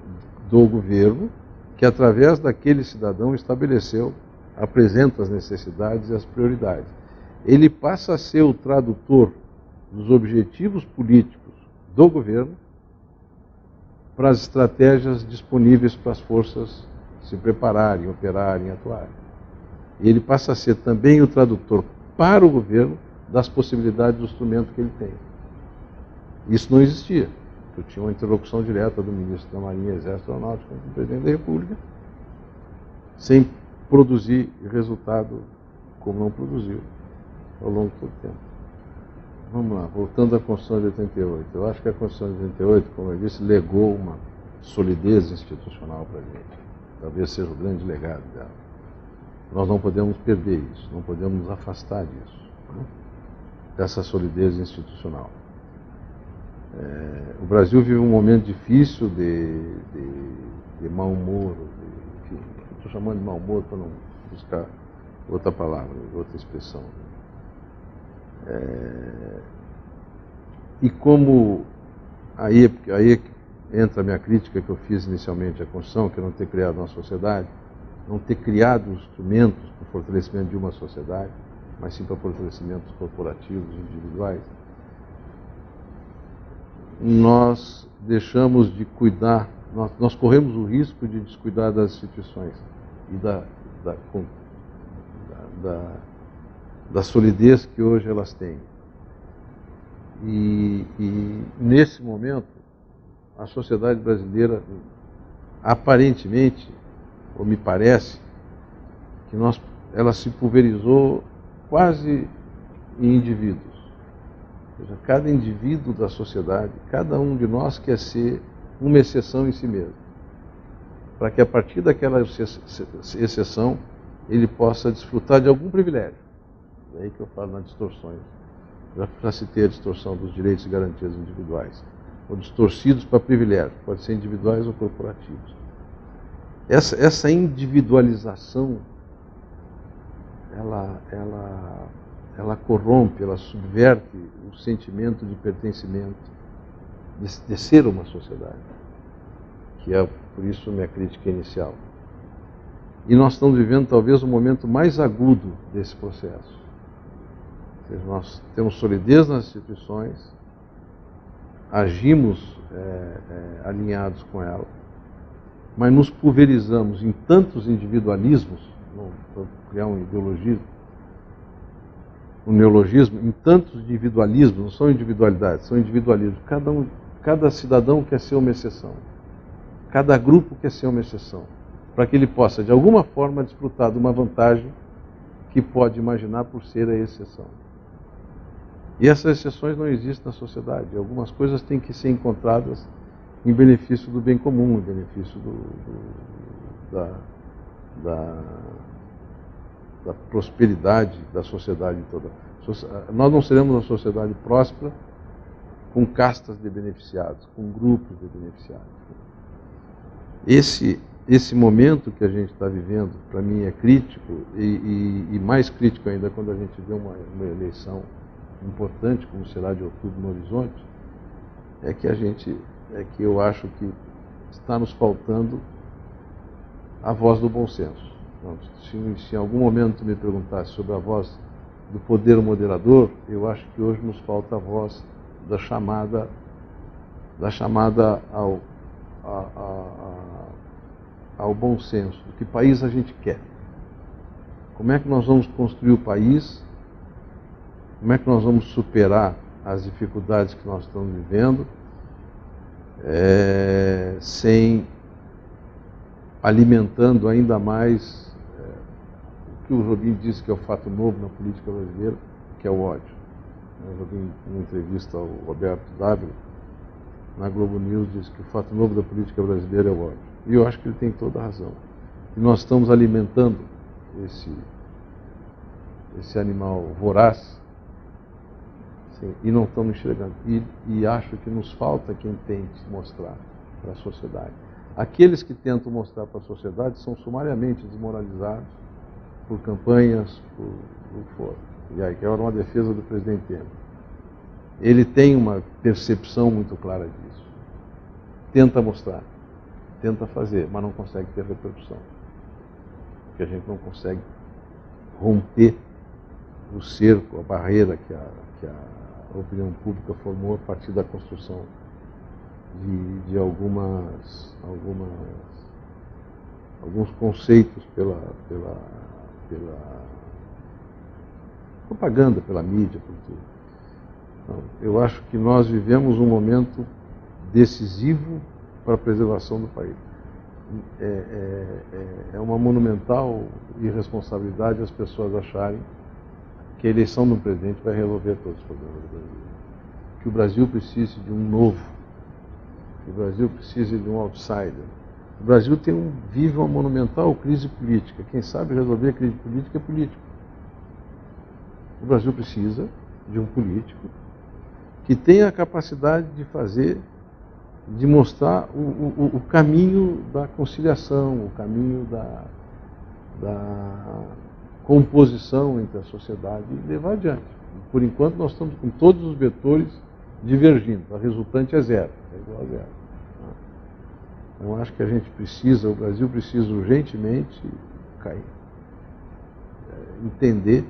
Speaker 1: do governo, que através daquele cidadão apresenta as necessidades e as prioridades. Ele passa a ser o tradutor dos objetivos políticos do governo para as estratégias disponíveis para as forças se prepararem, operarem, atuarem. E ele passa a ser também o tradutor para o governo das possibilidades do instrumento que ele tem. Isso não existia. Eu tinha uma interlocução direta do ministro da Marinha e Exército Aeronáutico com o presidente da República, sem produzir resultado como não produziu ao longo de todo o tempo. Vamos lá, voltando à Constituição de 88. Eu acho que a Constituição de 88, como eu disse, legou uma solidez institucional para a gente. Talvez seja o grande legado dela. Nós não podemos perder isso, não podemos nos afastar disso, né? Dessa solidez institucional. O Brasil vive um momento difícil de mau humor, enfim, estou chamando de mau humor para não buscar outra palavra, outra expressão. E como aí entra a minha crítica que eu fiz inicialmente à Constituição, que é não ter criado uma sociedade, não ter criado instrumentos para o fortalecimento de uma sociedade, mas sim para o fortalecimento corporativos, individuais, nós deixamos de cuidar, nós corremos o risco de descuidar das instituições e da solidez que hoje elas têm. E nesse momento, a sociedade brasileira, aparentemente, ou me parece, que ela se pulverizou quase em indivíduos. Ou seja, cada indivíduo da sociedade, cada um de nós quer ser uma exceção em si mesmo, para que a partir daquela exceção ele possa desfrutar de algum privilégio. É aí que eu falo nas distorções. Já citei a distorção dos direitos e garantias individuais, ou distorcidos para privilégios, pode ser individuais ou corporativos. Essa individualização, ela corrompe, ela subverte o sentimento de pertencimento, de ser uma sociedade, que é, por isso, minha crítica inicial. E nós estamos vivendo, talvez, o momento mais agudo desse processo. Ou seja, nós temos solidez nas instituições, agimos alinhados com ela, mas nos pulverizamos em tantos individualismos, para criar um neologismo, em tantos individualismos, não são individualidades, são individualismos. Cada cidadão quer ser uma exceção, cada grupo quer ser uma exceção, para que ele possa, de alguma forma, desfrutar de uma vantagem que pode imaginar por ser a exceção. E essas exceções não existem na sociedade. Algumas coisas têm que ser encontradas em benefício do bem comum, em benefício da prosperidade da sociedade toda. Nós não seremos uma sociedade próspera com castas de beneficiados, com grupos de beneficiados. Esse momento que a gente está vivendo, para mim, é crítico, e mais crítico ainda quando a gente vê uma eleição importante, como será de outubro no horizonte, é que eu acho que está nos faltando a voz do bom senso. Se em algum momento me perguntasse sobre a voz do poder moderador, eu acho que hoje nos falta a voz da chamada ao bom senso, do que país a gente quer. Como é que nós vamos construir o país? Como é que nós vamos superar as dificuldades que nós estamos vivendo, sem alimentando ainda mais o que o Jobim disse que é o fato novo na política brasileira, que é o ódio. O Jobim, em uma entrevista ao Roberto Dávila, na Globo News, disse que o fato novo da política brasileira é o ódio. E eu acho que ele tem toda a razão. E nós estamos alimentando esse animal voraz, sim, e não estamos enxergando. E acho que nos falta quem tente mostrar para a sociedade. Aqueles que tentam mostrar para a sociedade são sumariamente desmoralizados, por campanhas, por o que for. E aí que era uma defesa do presidente Temer. Ele tem uma percepção muito clara disso. Tenta mostrar, tenta fazer, mas não consegue ter repercussão. Porque a gente não consegue romper o cerco, a barreira que a opinião pública formou a partir da construção de alguns conceitos pela propaganda, pela mídia, por tudo. Então, eu acho que nós vivemos um momento decisivo para a preservação do país. É uma monumental irresponsabilidade as pessoas acharem que a eleição de um presidente vai resolver todos os problemas do Brasil. Que o Brasil precise de um novo, que o Brasil precise de um outsider. O Brasil vive uma monumental crise política. Quem sabe resolver a crise política é político. O Brasil precisa de um político que tenha a capacidade de mostrar o caminho da conciliação, o caminho da composição entre a sociedade e levar adiante. Por enquanto nós estamos com todos os vetores divergindo, a resultante é zero, é igual a zero. Eu acho que o Brasil precisa urgentemente entender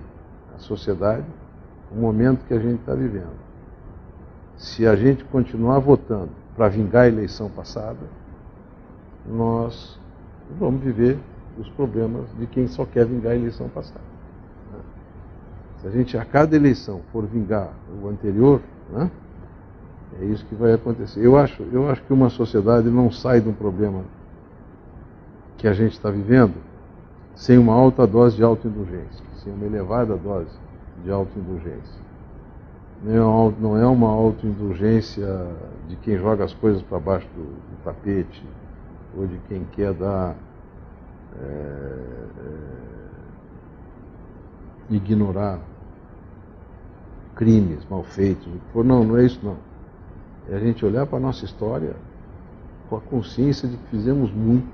Speaker 1: a sociedade, o momento que a gente está vivendo. Se a gente continuar votando para vingar a eleição passada, nós vamos viver os problemas de quem só quer vingar a eleição passada. Se a gente a cada eleição for vingar o anterior, né, é isso que vai acontecer. Eu acho que uma sociedade não sai de um problema que a gente está vivendo sem uma alta dose de autoindulgência, sem uma elevada dose de autoindulgência. Não é uma autoindulgência de quem joga as coisas para baixo do tapete, ou de quem quer ignorar crimes mal feitos, o que for. Não é isso não. É a gente olhar para a nossa história com a consciência de que fizemos muito,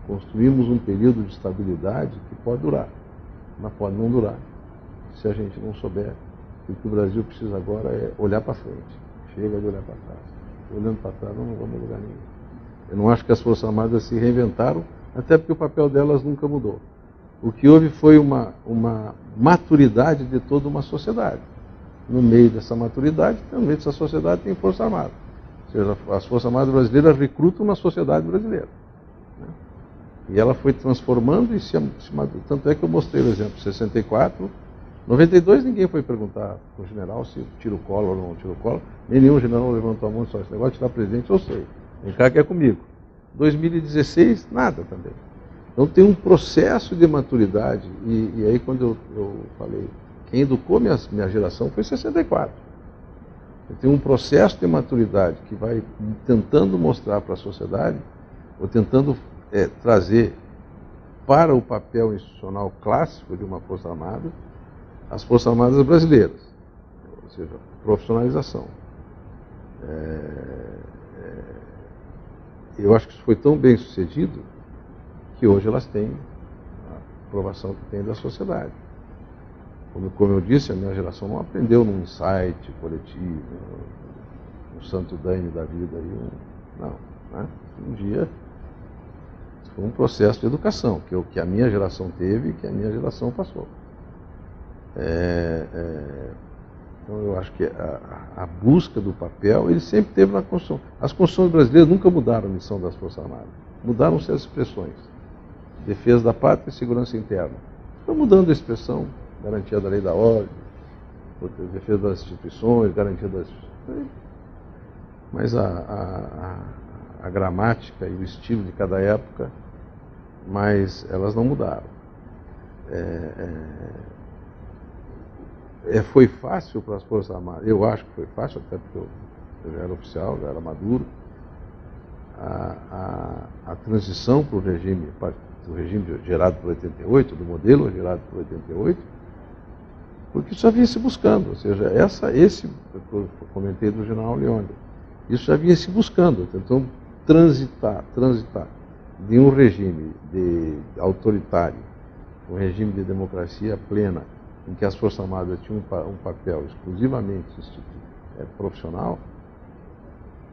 Speaker 1: construímos um período de estabilidade que pode durar, mas pode não durar, se a gente não souber que o que o Brasil precisa agora é olhar para frente. Chega de olhar para trás. Olhando para trás não vamos a lugar nenhum. Eu não acho que as Forças Armadas se reinventaram, até porque o papel delas nunca mudou. O que houve foi uma maturidade de toda uma sociedade. No meio dessa maturidade, no meio dessa sociedade tem Força Armada. Ou seja, as Forças Armadas brasileiras recrutam uma sociedade brasileira. Né? E ela foi transformando e se madurando. Tanto é que eu mostrei o exemplo, 64, 92 ninguém foi perguntar para o general se tira o Collor ou não tira o Collor. Nenhum general levantou a mão e disse, esse negócio de tirar presidente eu sei. Vem cá que é comigo. 2016, nada também. Então tem um processo de maturidade. E aí quando eu falei, quem educou minha geração foi 64. Tem um processo de maturidade que vai tentando mostrar para a sociedade, ou tentando trazer para o papel institucional clássico de uma Força Armada, as Forças Armadas brasileiras, ou seja, profissionalização. Eu acho que isso foi tão bem sucedido que hoje elas têm a aprovação que tem da sociedade. Como eu disse, a minha geração não aprendeu num insight coletivo, um santo daime da vida. Não. Né? Um dia, isso foi um processo de educação, que é o que a minha geração teve e que a minha geração passou. Então eu acho que a busca do papel, ele sempre teve na Constituição. As Constituições brasileiras nunca mudaram a missão das Forças Armadas. Mudaram-se as expressões. Defesa da pátria e segurança interna. Foi mudando a expressão, garantia da lei da ordem, defesa das instituições, garantia das instituições. Mas a gramática e o estilo de cada época, mas elas não mudaram. Foi fácil para as Forças Armadas, eu acho que foi fácil, até porque eu já era oficial, já era maduro, a transição para o regime gerado por 88, do modelo gerado por 88, porque isso já vinha se buscando, ou seja, esse que eu comentei do general Leônidas, isso já vinha se buscando, então transitar de um regime autoritário um regime de democracia plena, em que as Forças Armadas tinham um papel exclusivamente profissional,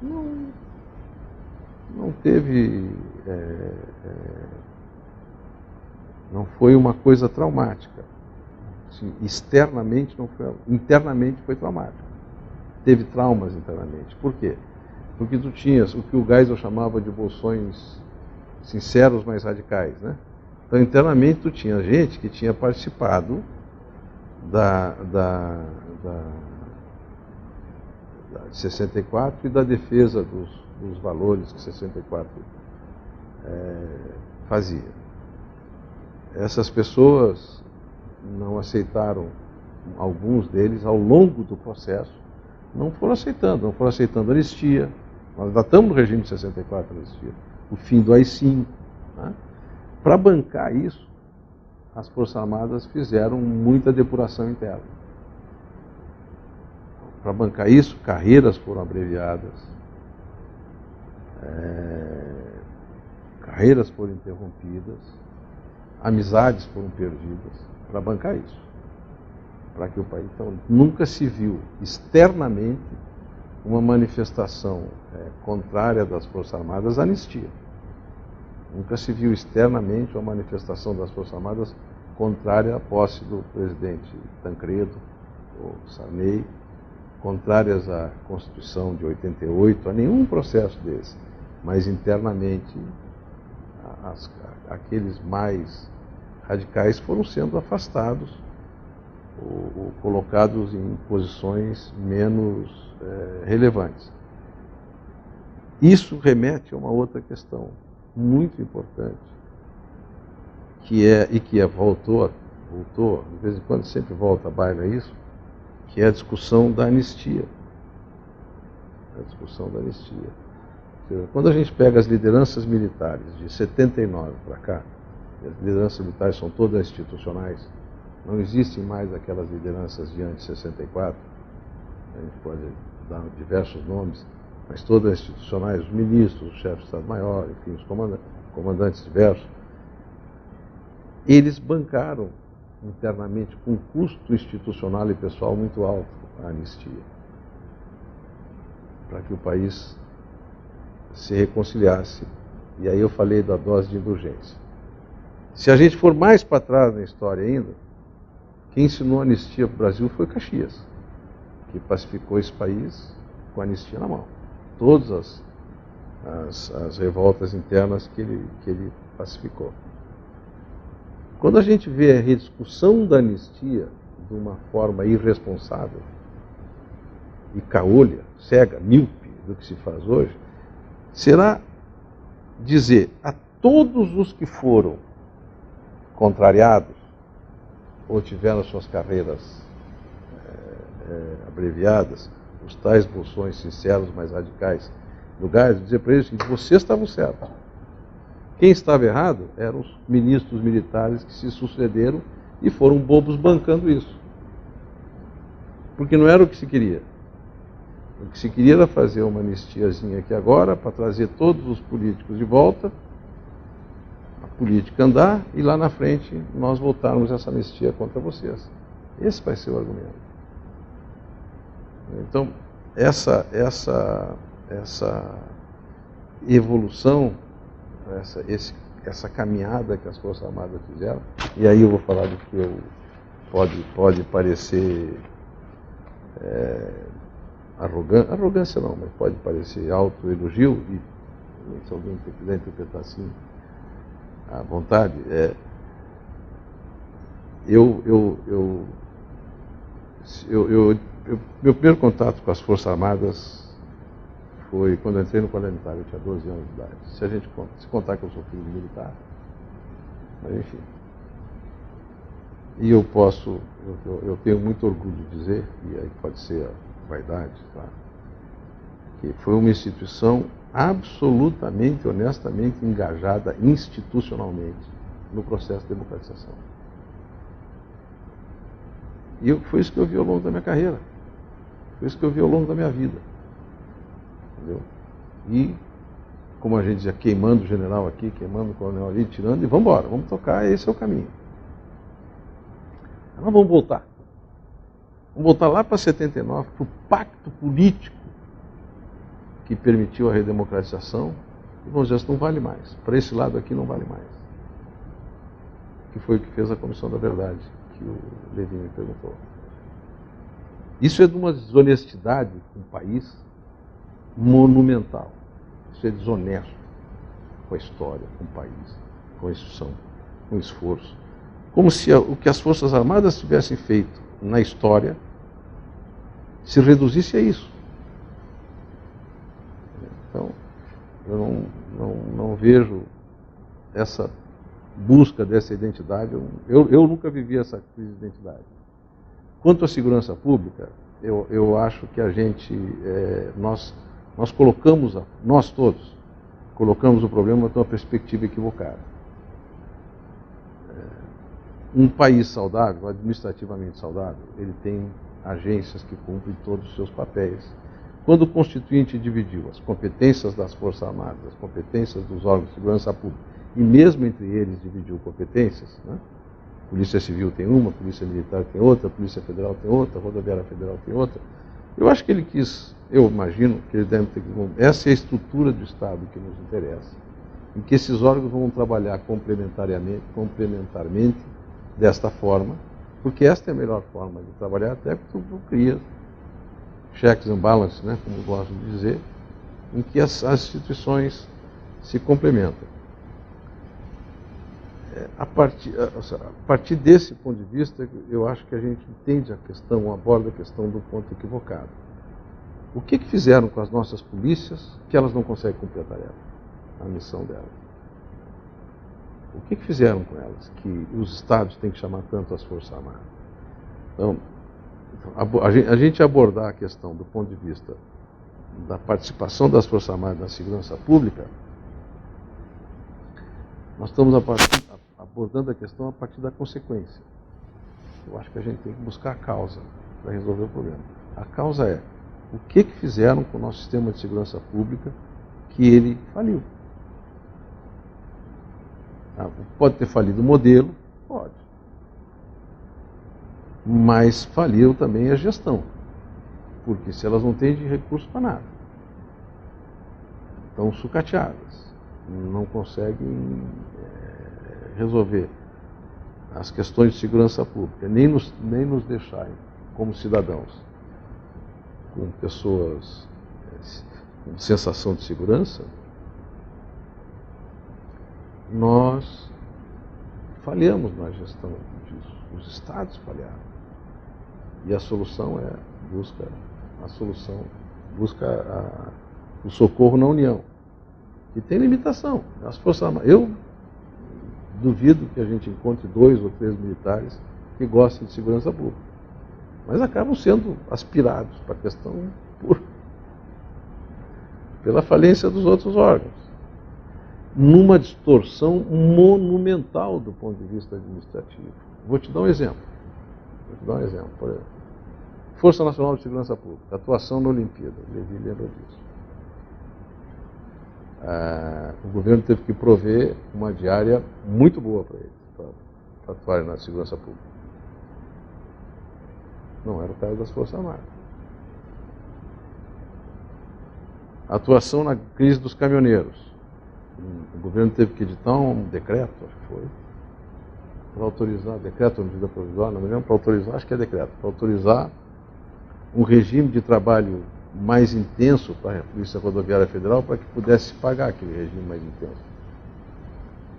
Speaker 1: não teve, não foi uma coisa traumática. Assim, externamente não foi, internamente foi traumático. Teve traumas internamente. Por quê? Porque tu tinhas o que o Geisel chamava de bolsões sinceros, mas radicais, né? Então, internamente, tu tinha gente que tinha participado da 64 e da defesa dos valores que 64 fazia. Essas pessoas não aceitaram, alguns deles, ao longo do processo, não foram aceitando anistia. Nós ainda estamos no regime de 64, anistia. O fim do AI-5. Né? Para bancar isso, as Forças Armadas fizeram muita depuração interna. Para bancar isso, carreiras foram abreviadas, carreiras foram interrompidas, amizades foram perdidas, para bancar isso. Para que o país, então, nunca se viu externamente uma manifestação contrária das Forças Armadas à anistia. Nunca se viu externamente uma manifestação das Forças Armadas contrária à posse do presidente Tancredo, ou Sarney, contrárias à Constituição de 88, a nenhum processo desse. Mas internamente, aqueles mais radicais foram sendo afastados ou colocados em posições menos relevantes. Isso remete a uma outra questão muito importante, voltou, de vez em quando sempre volta à baila isso, que é a discussão da anistia. A discussão da anistia. Quando a gente pega as lideranças militares de 79 para cá, as lideranças militares são todas institucionais, não existem mais aquelas lideranças de antes de 64, a gente pode dar diversos nomes, mas todas institucionais, os ministros, o chefe de Estado-Maior, enfim, os comandantes diversos, eles bancaram internamente com um custo institucional e pessoal muito alto a anistia, para que o país se reconciliasse. E aí eu falei da dose de indulgência. Se a gente for mais para trás na história ainda, quem ensinou a anistia para o Brasil foi Caxias, que pacificou esse país com a anistia na mão. Todas as revoltas internas que ele pacificou. Quando a gente vê a rediscussão da anistia de uma forma irresponsável e caolha, cega, míope do que se faz hoje, será dizer a todos os que foram contrariados ou tiveram suas carreiras abreviadas, os tais bolsões sinceros mais radicais do Geisel, dizer para eles que vocês estavam certos. Quem estava errado eram os ministros militares que se sucederam e foram bobos bancando isso. Porque não era o que se queria. O que se queria era fazer uma anistiazinha aqui agora, para trazer todos os políticos de volta, a política andar, e lá na frente nós voltarmos essa anistia contra vocês. Esse vai ser o argumento. Então, essa evolução, essa caminhada que as Forças Armadas fizeram, e aí eu vou falar do que pode parecer arrogância não, mas pode parecer autoelogio, e se alguém quiser interpretar assim à vontade, meu primeiro contato com as Forças Armadas foi quando eu entrei no Parlamentar, eu tinha 12 anos de idade. Se contar que eu sou filho militar, mas enfim. E eu tenho muito orgulho de dizer, e aí pode ser a vaidade, tá? Que foi uma instituição absolutamente, honestamente engajada institucionalmente no processo de democratização. E foi isso que eu vi ao longo da minha carreira. Foi isso que eu vi ao longo da minha vida. Entendeu? E, como a gente dizia, queimando o general aqui, queimando o coronel ali, tirando, e vamos embora, vamos tocar, esse é o caminho. Nós vamos voltar. Vamos voltar lá para 79, para o pacto político que permitiu a redemocratização, e vamos dizer, isso não vale mais. Para esse lado aqui não vale mais. Que foi o que fez a Comissão da Verdade, que o Levin me perguntou. Isso é de uma desonestidade com o país monumental. Isso é desonesto com a história, com o país, com a instituição, com o esforço. Como se o que as Forças Armadas tivessem feito na história se reduzisse a isso. Então, eu não vejo essa busca dessa identidade. Eu nunca vivi essa crise de identidade. Quanto à segurança pública, eu acho que nós colocamos, nós todos, colocamos o problema de uma perspectiva equivocada. Um país saudável, administrativamente saudável, ele tem agências que cumprem todos os seus papéis. Quando o Constituinte dividiu as competências das Forças Armadas, as competências dos órgãos de segurança pública, e mesmo entre eles dividiu competências, né? Polícia Civil tem uma, Polícia Militar tem outra, Polícia Federal tem outra, Rodoviária Federal tem outra. Eu acho que ele quis, eu imagino que ele deve ter... Essa é a estrutura do Estado que nos interessa, em que esses órgãos vão trabalhar complementarmente desta forma, porque esta é a melhor forma de trabalhar, até porque tu cria checks and balances, né, como gosto de dizer, em que as instituições se complementam. A partir desse ponto de vista, eu acho que a gente entende a questão, aborda a questão do ponto equivocado. O que fizeram com as nossas polícias que elas não conseguem cumprir a tarefa, a missão delas? O que fizeram com elas que os estados têm que chamar tanto as Forças Armadas? Então, a gente abordar a questão do ponto de vista da participação das Forças Armadas na segurança pública, nós estamos abordando a questão a partir da consequência. Eu acho que a gente tem que buscar a causa para resolver o problema. A causa é o que fizeram com o nosso sistema de segurança pública que ele faliu. Pode ter falido o modelo? Pode. Mas faliu também a gestão. Porque se elas não têm recurso para nada, estão sucateadas, não conseguem resolver as questões de segurança pública, nem nos deixarem como cidadãos, com pessoas com sensação de segurança, nós falhamos na gestão disso. Os estados falharam. E a solução busca o socorro na União, que tem limitação. As Forças Armadas, eu duvido que a gente encontre 2 ou 3 militares que gostem de segurança pública, mas acabam sendo aspirados para a questão pela falência dos outros órgãos, numa distorção monumental do ponto de vista administrativo. Vou te dar um exemplo. Por exemplo, Força Nacional de Segurança Pública, atuação na Olimpíada, Levi lembra disso. O governo teve que prover uma diária muito boa para eles, para atuarem na segurança pública. Não era o caso das Forças Armadas. Atuação na crise dos caminhoneiros. O governo teve que editar um decreto, acho que foi, para autorizar, decreto ou medida provisória, não me lembro, para autorizar, acho que é decreto, para autorizar um regime de trabalho mais intenso para a Polícia Rodoviária Federal, para que pudesse pagar aquele regime mais intenso.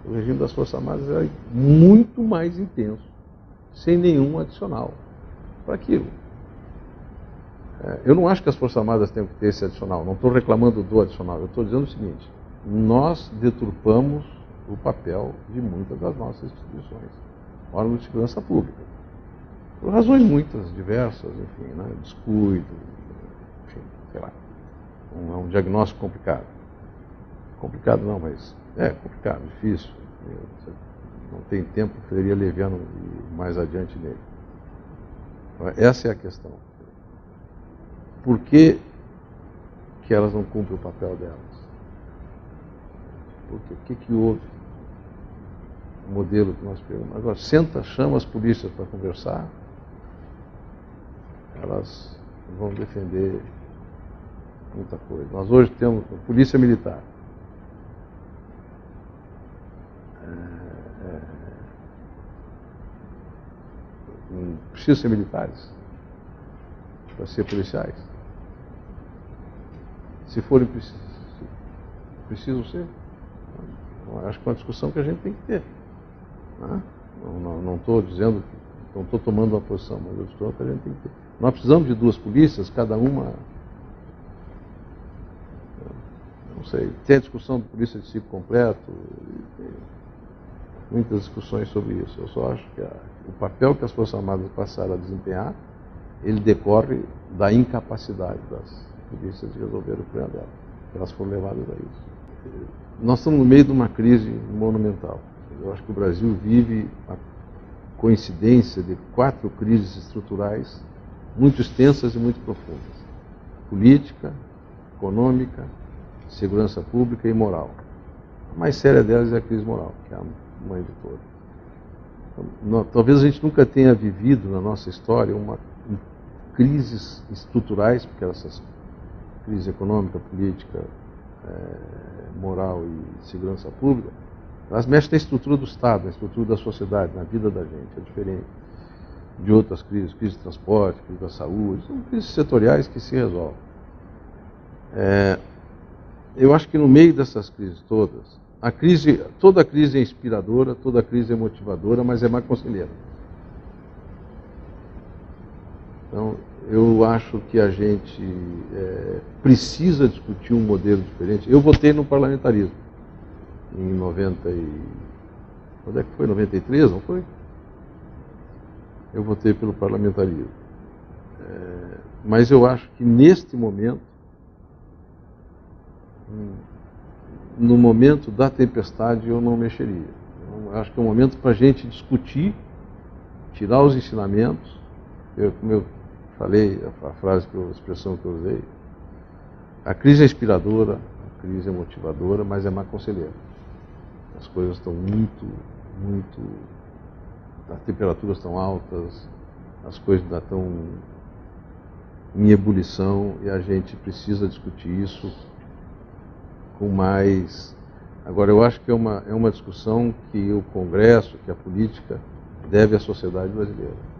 Speaker 1: O regime das Forças Armadas era muito mais intenso, sem nenhum adicional para aquilo. Eu não acho que as Forças Armadas tenham que ter esse adicional, não estou reclamando do adicional, eu estou dizendo o seguinte: nós deturpamos o papel de muitas das nossas instituições, órgãos de segurança pública, por razões muitas, diversas, enfim, né? Descuido, enfim, sei lá, é um diagnóstico complicado. Complicado não, mas é complicado, difícil. Não tem tempo, poderia leviando mais adiante nele. Essa é a questão. Por que elas não cumprem o papel delas? O que houve? modelo que nós pegamos. Agora, senta, chama as polícias para conversar, elas vão defender muita coisa. Nós hoje temos a polícia militar. Não precisam ser militares para ser policiais. Se forem precisam ser. Acho que é uma discussão que a gente tem que ter. Não estou dizendo, não estou tomando uma posição, mas a discussão que a gente tem que ter. Nós precisamos de duas polícias, cada uma. Não sei, tem a discussão de polícia de ciclo completo, tem muitas discussões sobre isso. Eu só acho que o papel que as Forças Armadas passaram a desempenhar, ele decorre da incapacidade das polícias de resolver o problema delas. Elas foram levadas a isso. Nós estamos no meio de uma crise monumental. Eu acho que o Brasil vive a coincidência de 4 crises estruturais muito extensas e muito profundas. Política, econômica, segurança pública e moral. A mais séria delas é a crise moral, que é a mãe de todas. Então, talvez a gente nunca tenha vivido na nossa história crises estruturais, porque essas crises econômica, política, moral e segurança pública, elas mexem na estrutura do Estado, na estrutura da sociedade, na vida da gente. É diferente de outras crises, crise de transporte, crise da saúde, são crises setoriais que se resolvem. Eu acho que no meio dessas crises todas, toda crise é inspiradora, toda crise é motivadora, mas é má conselheira. Então, eu acho que a gente precisa discutir um modelo diferente. Eu votei no parlamentarismo em 90 e... Quando é que foi? 93, não foi? Eu votei pelo parlamentarismo. Mas eu acho que neste momento, no momento da tempestade, eu não mexeria. Eu acho que é um momento para a gente discutir, tirar os ensinamentos. Como eu falei, a expressão que eu usei, a crise é inspiradora, a crise é motivadora, mas é má conselheira. As coisas estão as temperaturas estão altas, as coisas ainda estão em ebulição e a gente precisa discutir isso com mais... Agora, eu acho que é uma discussão que o Congresso, que a política deve à sociedade brasileira.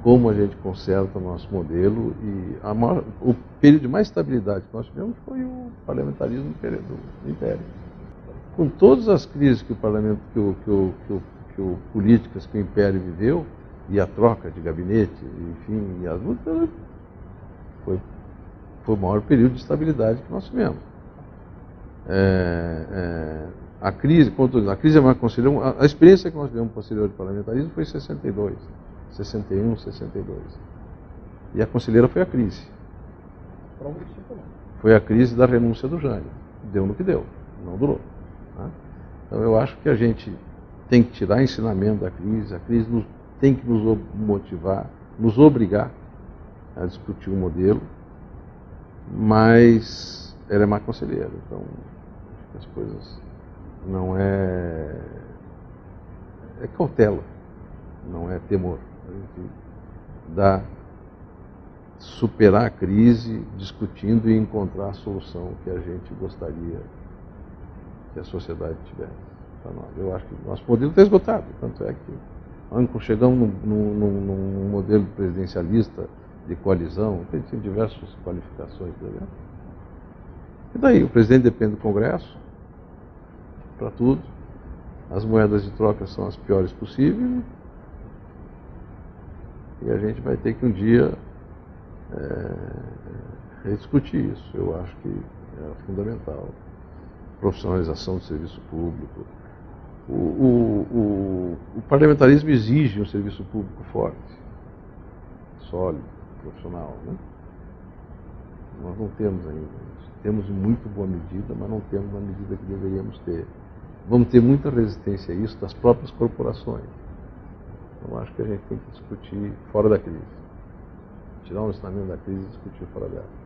Speaker 1: Como a gente conserta o nosso modelo e o período de mais estabilidade que nós tivemos foi o parlamentarismo do Império. Com todas as crises que o parlamento, políticas que o Império viveu, e a troca de gabinete, enfim, e as lutas, foi o maior período de estabilidade que nós tivemos. A crise é uma conselheira. A experiência que nós tivemos posterior de parlamentarismo foi em 62, 61, 62. E a conselheira foi a crise. Foi a crise da renúncia do Jânio. Deu no que deu, não durou. Né? Então eu acho que a gente tem que tirar ensinamento da crise. A crise tem que nos motivar, nos obrigar a discutir um modelo, mas ela é má conselheira. Então as coisas não é cautela, não é temor. A gente superar a crise discutindo e encontrar a solução que a gente gostaria que a sociedade tivesse para nós. Eu acho que nosso modelo está esgotado, tanto é que quando chegamos num modelo presidencialista de coalizão, tem diversas qualificações. Tá? E daí? O presidente depende do Congresso para tudo, as moedas de troca são as piores possíveis e a gente vai ter que um dia rediscutir isso. Eu acho que é fundamental. Profissionalização do serviço público. O parlamentarismo exige um serviço público forte, sólido, profissional. Né? Nós não temos ainda isso. Temos em muito boa medida, mas não temos na medida que deveríamos ter. Vamos ter muita resistência a isso das próprias corporações. Então acho que a gente tem que discutir fora da crise. Tirar um ensinamento da crise e discutir fora dela.